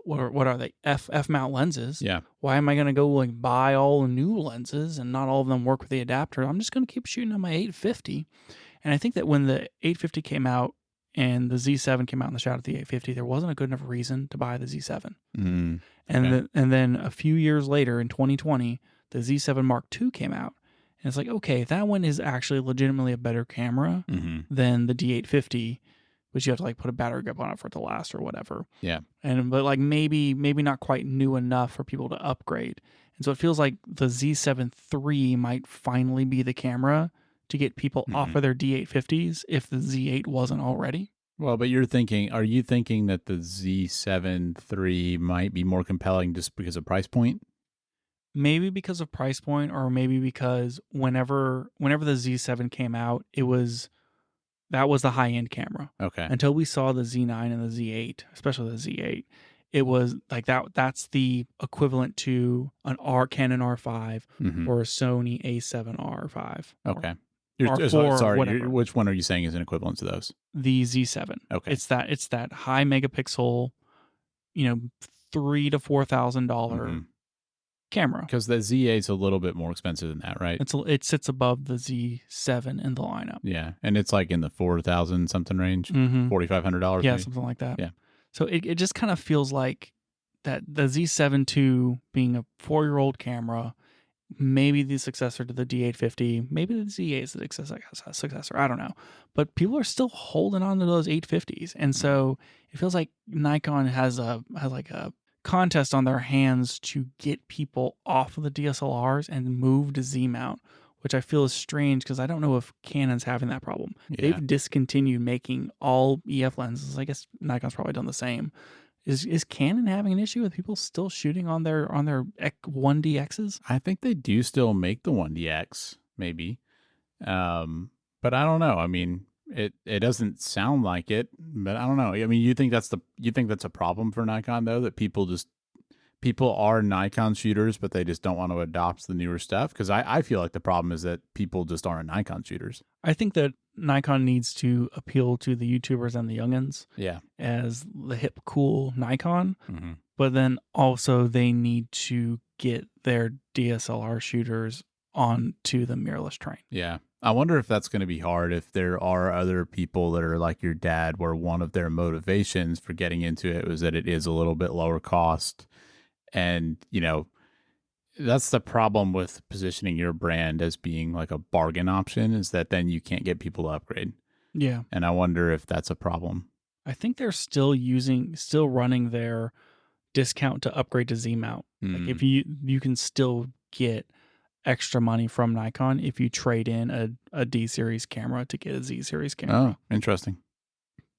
What are they? F mount lenses. Yeah. Why am I going to go like buy all the new lenses and not all of them work with the adapter? I'm just going to keep shooting on my 850. And I think that when the 850 came out and the Z7 came out in the shot at the 850, there wasn't a good enough reason to buy the Z7. Okay. And then a few years later in 2020, the Z7 Mark II came out. And it's like, okay, that one is actually legitimately a better camera than the D850, which you have to like put a battery grip on it for it to last or whatever. Yeah. But like maybe not quite new enough for people to upgrade. And so it feels like the Z7 III might finally be the camera to get people off of their D850s if the Z8 wasn't already. Well, but are you thinking that the Z7 III might be more compelling just because of price point? Maybe because of price point, or maybe because whenever the Z7 came out, that was the high end camera. Okay. Until we saw the Z9 and the Z8, especially the Z8, it was like that. That's the equivalent to an Canon R5 or a Sony A7 R5. Okay. R4, which one are you saying is an equivalent to those? The Z7. Okay. It's that high megapixel, $3,000 to $4,000 camera. Because the Z8 is a little bit more expensive than that, right? It sits above the Z7 in the lineup. Yeah, and it's like in the 4,000 something range, $4,500. Yeah, something like that. Yeah. So it just kind of feels like that the Z7 II being a 4-year-old camera, maybe the successor to the D850, maybe the Z8 is the successor. I don't know, but people are still holding on to those 850s, and so it feels like Nikon has like a contest on their hands to get people off of the DSLRs and move to Z mount, which I feel is strange because I don't know if Canon's having that problem. Yeah. They've discontinued making all EF lenses. I guess Nikon's probably done the same. Is Canon having an issue with people still shooting on their 1DXs? I think they do still make the 1DX, maybe. But I don't know. I mean, it doesn't sound like it, but I don't know. I mean, you think that's a problem for Nikon though, that people are Nikon shooters, but they just don't want to adopt the newer stuff? Because I feel like the problem is that people just aren't Nikon shooters. I think that Nikon needs to appeal to the YouTubers and the youngins, as the hip, cool Nikon. But then also they need to get their DSLR shooters onto the mirrorless train. Yeah. I wonder if that's going to be hard if there are other people that are like your dad, where one of their motivations for getting into it was that it is a little bit lower cost. And, that's the problem with positioning your brand as being like a bargain option, is that then you can't get people to upgrade. Yeah. And I wonder if that's a problem. I think they're still running their discount to upgrade to Z mount. Like if you can still get extra money from Nikon if you trade in a D series camera to get a Z series camera. Oh, interesting.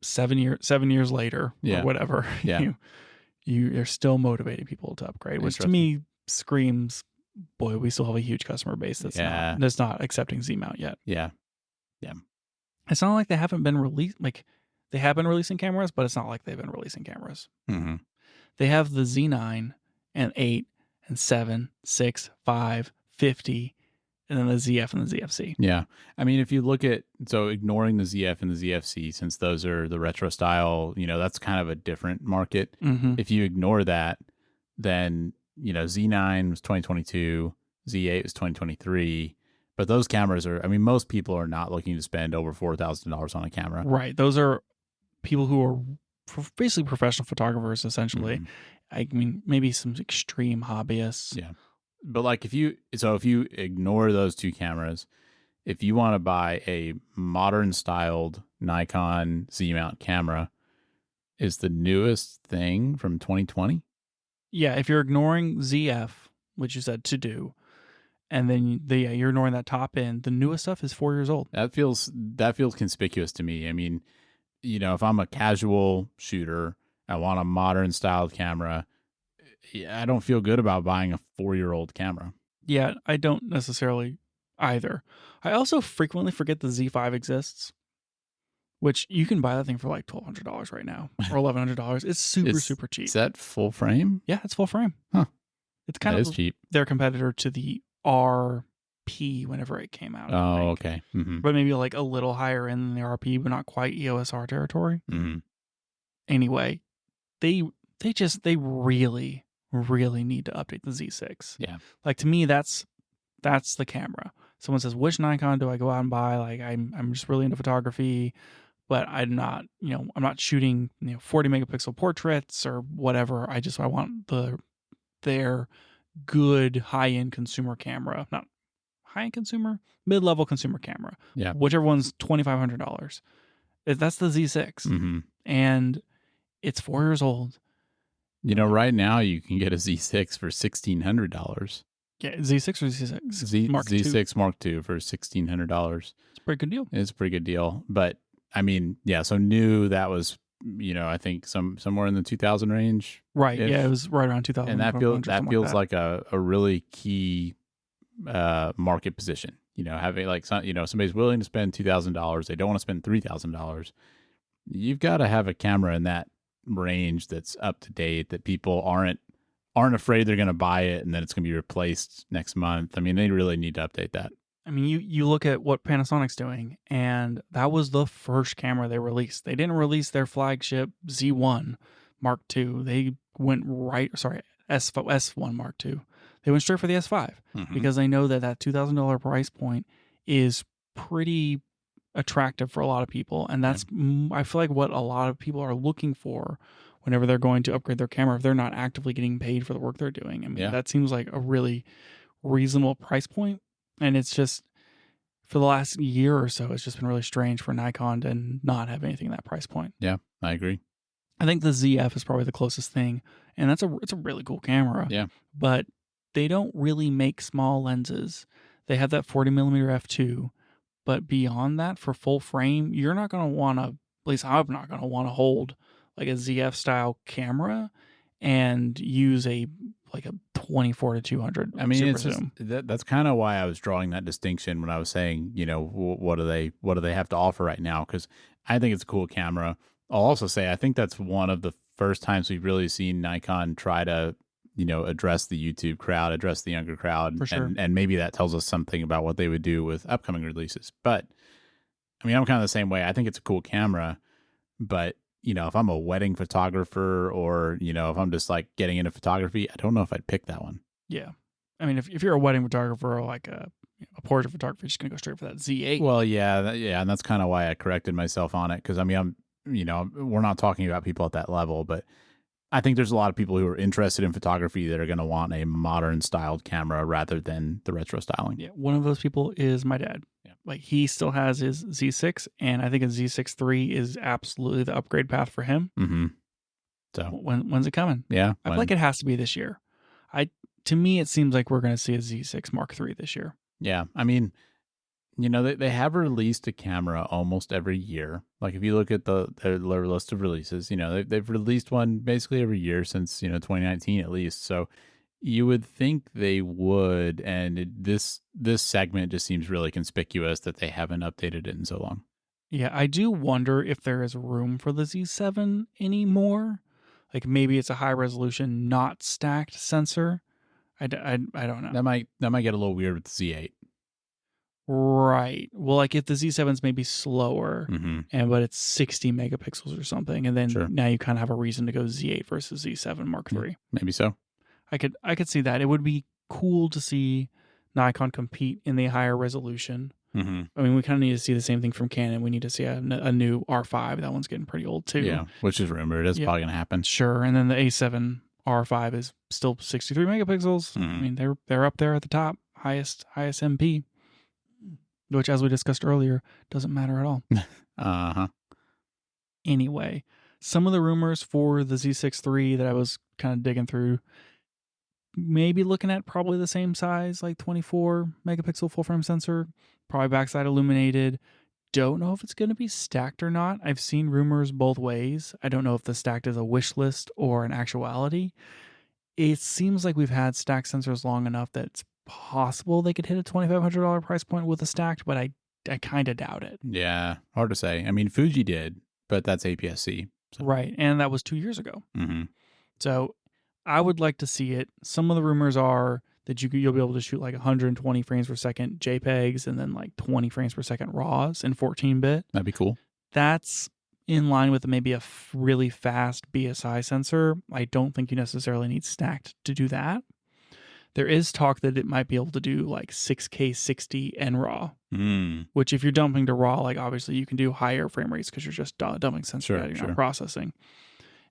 7 years later, or whatever. Yeah. You're still motivating people to upgrade, which to me screams, boy, we still have a huge customer base that's not accepting Z mount yet. Yeah. It's not like they haven't been released. Like they have been releasing cameras, but it's not like they've been releasing cameras. They have the Z9 and 8 and 7, 6, 5, 50, and then the ZF and the ZFC. Yeah. I mean, if you look at, so ignoring the ZF and the ZFC, since those are the retro style, that's kind of a different market. If you ignore that, then, Z9 was 2022, Z8 was 2023. But those cameras most people are not looking to spend over $4,000 on a camera. Right. Those are people who are basically professional photographers, essentially. I mean, maybe some extreme hobbyists. Yeah. But like if you ignore those two cameras, if you want to buy a modern styled Nikon Z mount camera, is the newest thing from 2020. Yeah, if you're ignoring ZF, which you said to do, and then you're ignoring that top end, the newest stuff is 4 years old. That feels conspicuous to me. I mean, if I'm a casual shooter, I want a modern styled camera. I don't feel good about buying a 4-year-old camera. Yeah, I don't necessarily either. I also frequently forget the Z5 exists, which you can buy that thing for like $1,200 right now or $1,100. It's super cheap. Is that full frame? Yeah, it's full frame. Huh. It's kind That of is cheap. Their competitor to the RP whenever it came out. Oh, okay. Mm-hmm. But maybe like a little higher end than the RP, but not quite EOS R territory. Mm-hmm. Anyway, they really need to update the Z6. Yeah. Like to me, that's the camera. Someone says, which Nikon do I go out and buy? Like I'm just really into photography, but I'm not shooting 40 megapixel portraits or whatever. I want their good high end consumer camera, not high end consumer, mid level consumer camera. Yeah. Whichever one's $2,500. That's the Z6, Mm-hmm. and it's 4 years old. Right now you can get a Z6 for $1,600. Yeah, Z6 or Z6? Z6 Mark II for $1,600. It's a pretty good deal. It's a pretty good deal. But I mean, yeah, so new, that was, I think somewhere in the 2000 range. Right. Yeah, it was right around 2000. And that feels like a really key market position. Having like somebody's willing to spend $2,000, they don't want to spend $3,000. You've got to have a camera in that range that's up to date, that people aren't afraid they're going to buy it and then it's going to be replaced next month. I mean, they really need to update that. I mean, you look at what Panasonic's doing, and that was the first camera they released. They didn't release their flagship Z1 Mark II. They went S1 Mark II. They went straight for the S5 because they know that $2,000 price point is pretty attractive for a lot of people, and that's I feel like what a lot of people are looking for whenever they're going to upgrade their camera if they're not actively getting paid for the work they're doing. I mean, that seems like a really reasonable price point, and it's just for the last year or so, it's just been really strange for Nikon to not have anything at that price point. Yeah, I agree. I think the ZF is probably the closest thing, and it's a really cool camera. Yeah, but they don't really make small lenses. They have that 40mm f2. But beyond that, for full frame, you're not going to want to, at least I'm not going to want to hold like a ZF style camera and use a 24 to 200. I mean, it's zoom. That's kind of why I was drawing that distinction when I was saying, what do they have to offer right now? Because I think it's a cool camera. I'll also say I think that's one of the first times we've really seen Nikon try to address the YouTube crowd, address the younger crowd. For sure. And maybe that tells us something about what they would do with upcoming releases. But I mean, I'm kind of the same way. I think it's a cool camera, but if I'm a wedding photographer or, if I'm just like getting into photography, I don't know if I'd pick that one. Yeah. I mean, if you're a wedding photographer or like a portrait photographer, you're just going to go straight for that Z8. Well, yeah. And that's kind of why I corrected myself on it. Cause I mean, we're not talking about people at that level, but I think there's a lot of people who are interested in photography that are going to want a modern styled camera rather than the retro styling. Yeah, one of those people is my dad. Yeah. Like he still has his Z6, and I think a Z6 III is absolutely the upgrade path for him. Mm-hmm. So when's it coming? Yeah, I feel like it has to be this year. To me, it seems like we're going to see a Z6 Mark III this year. Yeah, I mean, they have released a camera almost every year. Like if you look at their list of releases, they've released one basically every year since 2019 at least. So you would think they would, and this segment just seems really conspicuous that they haven't updated it in so long. Yeah, I do wonder if there is room for the Z7 anymore. Like maybe it's a high resolution, not stacked sensor. I don't know. That might get a little weird with the Z8. Right. Well, like if the Z7's maybe slower, but it's 60 megapixels or something, and then now you kind of have a reason to go Z8 versus Z7 Mark III. Maybe so. I could see that. It would be cool to see Nikon compete in the higher resolution. Mm-hmm. I mean, we kind of need to see the same thing from Canon. We need to see a new R5. That one's getting pretty old too. Yeah, which is rumored. It's probably going to happen. Sure. And then the A7 R5 is still 63 megapixels. I mean, they're up there at the top, highest MP, which, as we discussed earlier, doesn't matter at all. Uh-huh. Anyway, some of the rumors for the Z6 III that I was kind of digging through, maybe looking at probably the same size, like 24 megapixel full frame sensor, probably backside illuminated. Don't know if it's going to be stacked or not. I've seen rumors both ways. I don't know if the stacked is a wish list or an actuality. It seems like we've had stacked sensors long enough that it's possible they could hit a $2,500 price point with a stacked, but I kind of doubt it. Yeah, hard to say. I mean, Fuji did, but that's APS-C. So. Right, and that was 2 years ago. Mm-hmm. So I would like to see it. Some of the rumors are that you'll be able to shoot like 120 frames per second JPEGs and then like 20 frames per second RAWs in 14-bit. That'd be cool. That's in line with maybe a really fast BSI sensor. I don't think you necessarily need stacked to do that. There is talk that it might be able to do like 6K 60 NRAW, which if you're dumping to RAW, like obviously you can do higher frame rates because you're just dumping sensor data, you're not processing.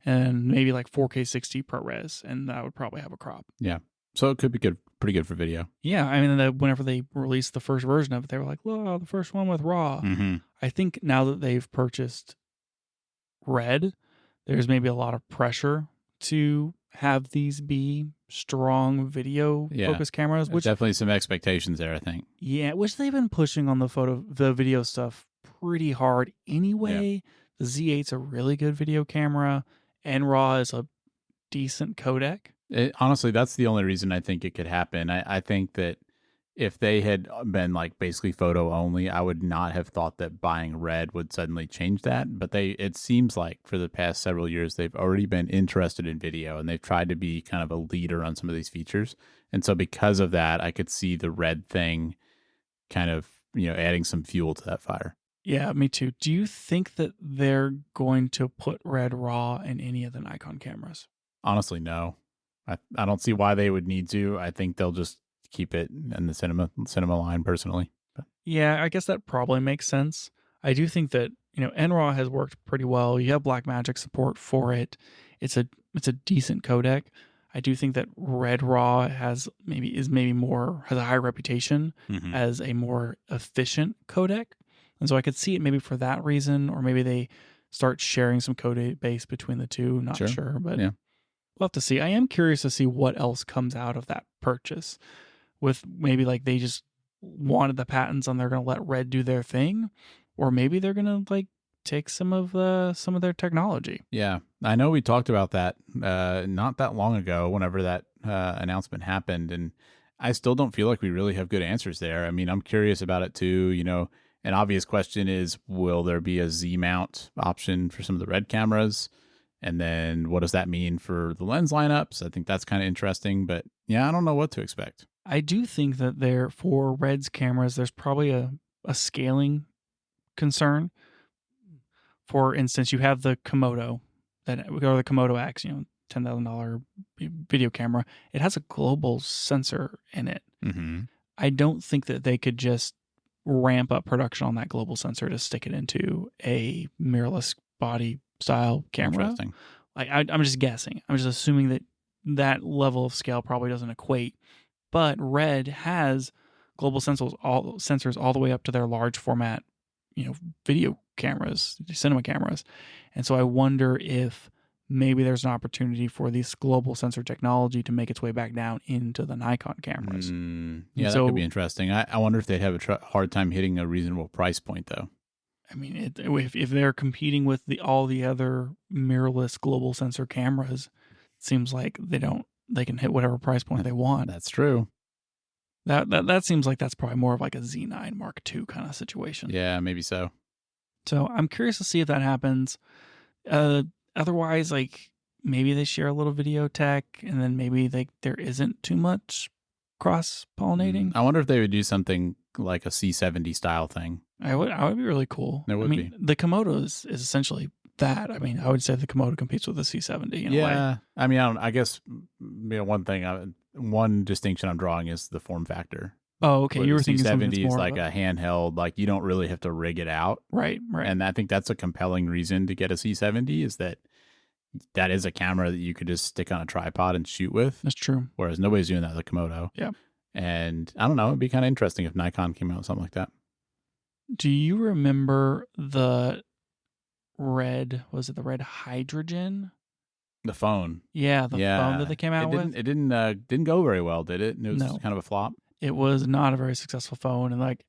And maybe like 4K 60 ProRes, and that would probably have a crop. Yeah. So it could be good, pretty good for video. Yeah, I mean, whenever they released the first version of it, they were like, "Whoa, the first one with RAW." Mm-hmm. I think now that they've purchased Red, there's maybe a lot of pressure to have these be strong video focus cameras. There's definitely some expectations there, I think. Yeah, which they've been pushing on the video stuff pretty hard anyway. Yeah. The Z8's a really good video camera. NRAW is a decent codec. Honestly, that's the only reason I think it could happen. I think that if they had been like basically photo only, I would not have thought that buying Red would suddenly change that. But it seems like for the past several years, they've already been interested in video and they've tried to be kind of a leader on some of these features. And so because of that, I could see the Red thing kind of, adding some fuel to that fire. Yeah, me too. Do you think that they're going to put Red RAW in any of the Nikon cameras? Honestly, no. I don't see why they would need to. I think they'll just keep it in the cinema line personally. But. Yeah, I guess that probably makes sense. I do think that, NRAW has worked pretty well. You have Blackmagic support for it. It's a decent codec. I do think that Red RAW has a higher reputation as a more efficient codec. And so I could see it maybe for that reason, or maybe they start sharing some code base between the two. Not sure, but yeah. We'll have to see. I am curious to see what else comes out of that purchase. With maybe like they just wanted the patents and they're going to let Red do their thing, or maybe they're going to like take some of their technology. Yeah, I know we talked about that not that long ago. Whenever that announcement happened, and I still don't feel like we really have good answers there. I mean, I'm curious about it too. An obvious question is, will there be a Z mount option for some of the Red cameras? And then what does that mean for the lens lineups? I think that's kind of interesting, but yeah, I don't know what to expect. I do think that for Red's cameras, there's probably a scaling concern. For instance, you have the Komodo, or the Komodo X, $10,000 video camera. It has a global sensor in it. I don't think that they could just ramp up production on that global sensor to stick it into a mirrorless body style camera. Interesting. Like I'm just guessing. I'm just assuming that level of scale probably doesn't equate. But Red has global sensors all the way up to their large format, video cameras, cinema cameras. And so I wonder if maybe there's an opportunity for this global sensor technology to make its way back down into the Nikon cameras. Yeah, that could be interesting. I wonder if they'd have a hard time hitting a reasonable price point, though. I mean, if they're competing with all the other mirrorless global sensor cameras, it seems like they can hit whatever price point they want. That's true. That seems like that's probably more of like a Z9 Mark II kind of situation. Yeah, maybe so. So I'm curious to see if that happens. Otherwise, like maybe they share a little video tech, and then maybe there isn't too much cross-pollinating. I wonder if they would do something like a C70 style thing. I would be really cool. It would be. The Komodo is essentially that. I mean, I would say the Komodo competes with the C70 in a way. Yeah, I mean, I guess one distinction I'm drawing is the form factor. Oh, okay. You were thinking C70 is like a handheld, like you don't really have to rig it out. Right. And I think that's a compelling reason to get a C70 is that that is a camera that you could just stick on a tripod and shoot with, That's true. whereas nobody's doing that with the Komodo. Yeah. And I don't know, it'd be kind of interesting if Nikon came out with something like that. Do you remember the was it the red hydrogen? The phone. Yeah, the phone that Yeah. they came out with. It didn't go very well, did it? And it was No. kind of a flop. It was not a very successful phone, and like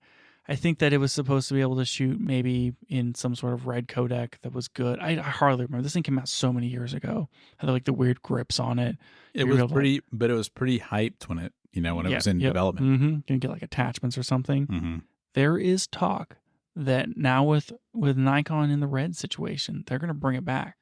I think that it was supposed to be able to shoot maybe in some sort of red codec that was good. I hardly remember. This thing came out so many years ago. Had like the weird grips on it. It You were was able to, like, pretty, but it was pretty hyped when it, when it yeah, was in yep. development. Mm-hmm. You can get like attachments or something. Mm-hmm. There is talk that now with Nikon in the red situation, they're gonna bring it back,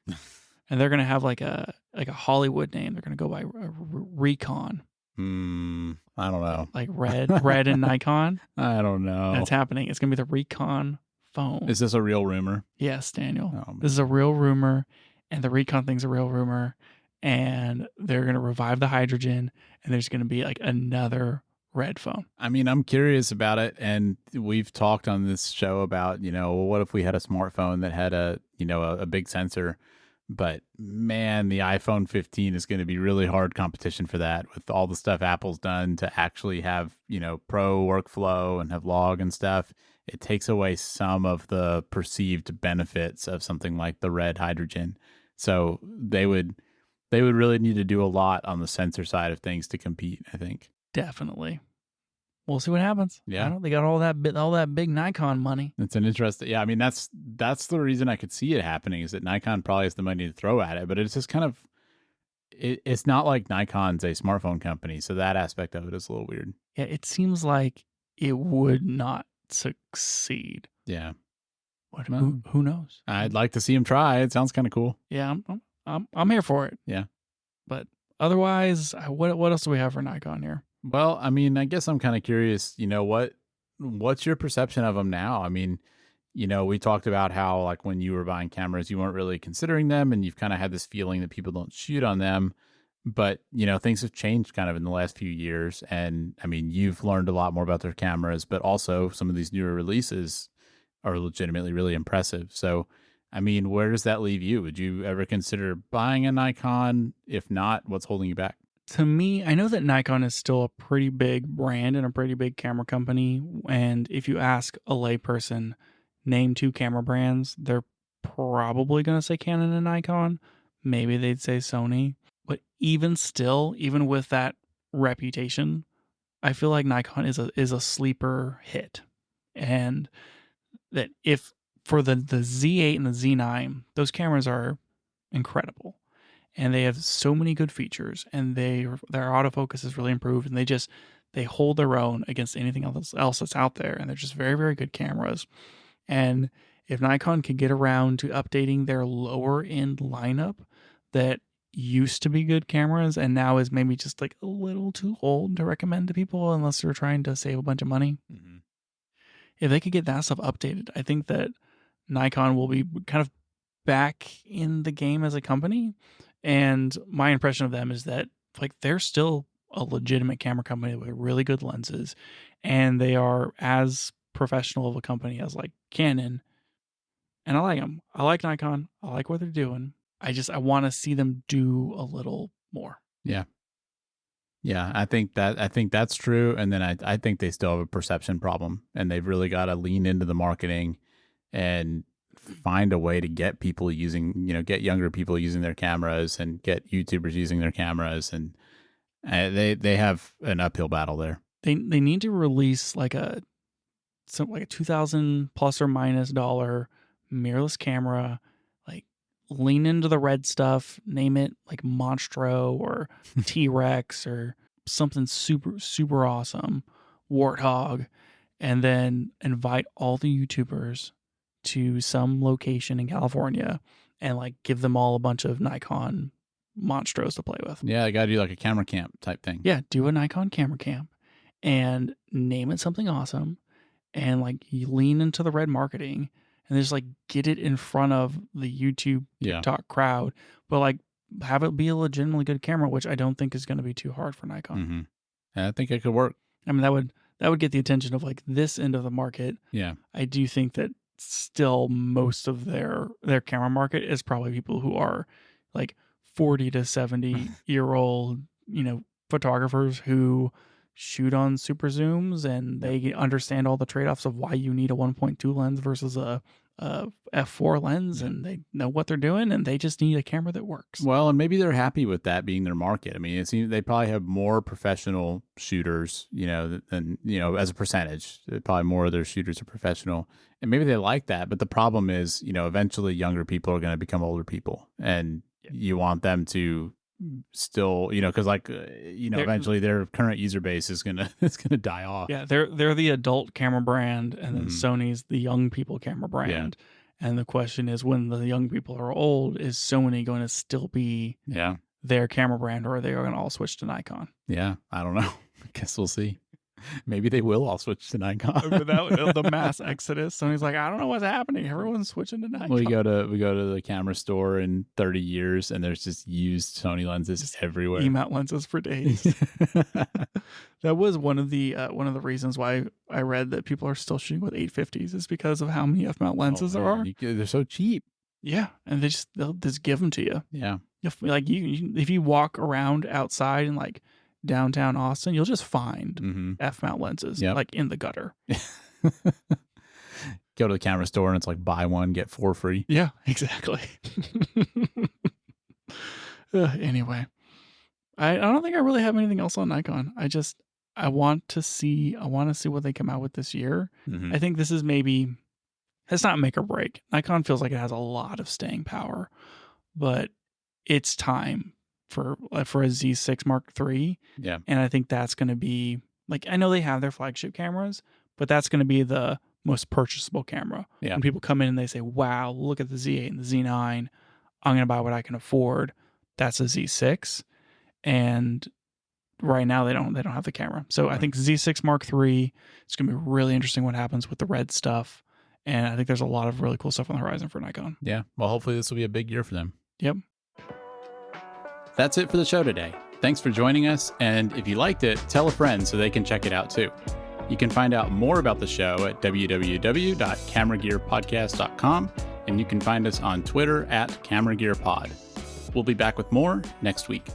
and they're gonna have like a Hollywood name. They're gonna go by Recon, I don't know. like red and Nikon. I don't know. That's happening. It's gonna be the Recon phone. Is this a real rumor? Yes, Daniel. Oh, This is a real rumor, and the Recon thing's a real rumor, and they're gonna revive the hydrogen, and there's gonna be like another red phone. I mean, I'm curious about it, and we've talked on this show about, well, what if we had a smartphone that had a big sensor? But man, the iPhone 15 is going to be really hard competition for that with all the stuff Apple's done to actually have, pro workflow and have log and stuff. It takes away some of the perceived benefits of something like the red hydrogen. So they would really need to do a lot on the sensor side of things to compete, I think. Definitely. We'll see what happens. Yeah. I don't. They got all that big Nikon money. It's an interesting. Yeah, I mean that's the reason I could see it happening is that Nikon probably has the money to throw at it, but it's just kind of it's not like Nikon's a smartphone company, so that aspect of it is a little weird. Yeah, it seems like it would not succeed. Yeah. But who knows? I'd like to see him try. It sounds kind of cool. Yeah, I'm here for it. Yeah. But otherwise, what else do we have for Nikon here? Well, I mean, I guess I'm kind of curious, what's your perception of them now? I mean, we talked about how like when you were buying cameras, you weren't really considering them and you've kind of had this feeling that people don't shoot on them. But, things have changed kind of in the last few years. And I mean, you've learned a lot more about their cameras, but also some of these newer releases are legitimately really impressive. So, I mean, where does that leave you? Would you ever consider buying a Nikon? If not, what's holding you back? To me, I know that Nikon is still a pretty big brand and a pretty big camera company. And if you ask a layperson, name 2 camera brands, they're probably going to say Canon and Nikon. Maybe they'd say Sony. But even still, even with that reputation, I feel like Nikon is a sleeper hit. And that if for the Z8 and the Z9, those cameras are incredible. And they have so many good features, and their autofocus is really improved, and they hold their own against anything else that's out there, and they're just very, very good cameras. And if Nikon can get around to updating their lower end lineup that used to be good cameras and now is maybe just like a little too old to recommend to people unless they're trying to save a bunch of money. Mm-hmm. If they could get that stuff updated, I think that Nikon will be kind of back in the game as a company. And my impression of them is that like they're still a legitimate camera company with really good lenses, and they are as professional of a company as like Canon. And I like them. I like Nikon. I like what they're doing. I want to see them do a little more. Yeah. Yeah, I think that's true. And then I think they still have a perception problem, and they've really got to lean into the marketing and find a way to get people using, get younger people using their cameras and get YouTubers using their cameras. And they have an uphill battle there. They need to release like a $2,000 plus or minus dollar mirrorless camera, like lean into the red stuff, name it like Monstro or T-Rex or something super, super awesome, Warthog, and then invite all the YouTubers to some location in California and like give them all a bunch of Nikon Monstros to play with. Yeah, I got to do like a camera camp type thing. Yeah, do a Nikon camera camp and name it something awesome and like you lean into the red marketing and just like get it in front of the YouTube TikTok crowd, but like have it be a legitimately good camera, which I don't think is going to be too hard for Nikon. Mm-hmm. I think it could work. I mean, that would get the attention of like this end of the market. Yeah. I do think that still most of their camera market is probably people who are like 40 to 70-year-old, photographers who shoot on super zooms, and they understand all the trade-offs of why you need a 1.2 lens versus a f4 lens, and they know what they're doing, and they just need a camera that works. Well, and maybe they're happy with that being their market. I mean, it seems they probably have more professional shooters, than, as a percentage. Probably more of their shooters are professional, and maybe they like that. But the problem is, eventually younger people are going to become older people, and you want them to still, because eventually their current user base is gonna die off. Yeah, they're the adult camera brand, and then Sony's the young people camera brand. And the question is, when the young people are old, is Sony going to still be their camera brand, or are they going to all switch to Nikon? Yeah, I don't know. I guess we'll see. Maybe they will all switch to Nikon. The mass exodus. Sony's like, I don't know what's happening. Everyone's switching to Nikon. We go to the camera store in 30 years, and there's just used Sony lenses just everywhere. E-mount lenses for days. That was one of the reasons why I read that people are still shooting with 850s, is because of how many f-mount lenses there are. They're so cheap. Yeah, and they'll just give them to you. Yeah, if you walk around outside in like downtown Austin, you'll just find f-mount lenses like in the gutter. Go to the camera store and it's like buy one get 4 free. Yeah, exactly. Anyway, I don't think I really have anything else on Nikon. I want to see what they come out with this year. I think this is it's not make or break. Nikon feels like it has a lot of staying power, but it's time for a Z6 Mark III. Yeah. And I think that's going to be, like, I know they have their flagship cameras, but that's going to be the most purchasable camera. Yeah. When people come in and they say, wow, look at the Z8 and the Z9, I'm going to buy what I can afford. That's a Z6. And right now they don't have the camera. So I think Z6 Mark III, it's going to be really interesting what happens with the red stuff. And I think there's a lot of really cool stuff on the horizon for Nikon. Yeah. Well, hopefully this will be a big year for them. Yep. That's it for the show today. Thanks for joining us. And if you liked it, tell a friend so they can check it out too. You can find out more about the show at www.cameragearpodcast.com. And you can find us on Twitter @CameraGearPod. We'll be back with more next week.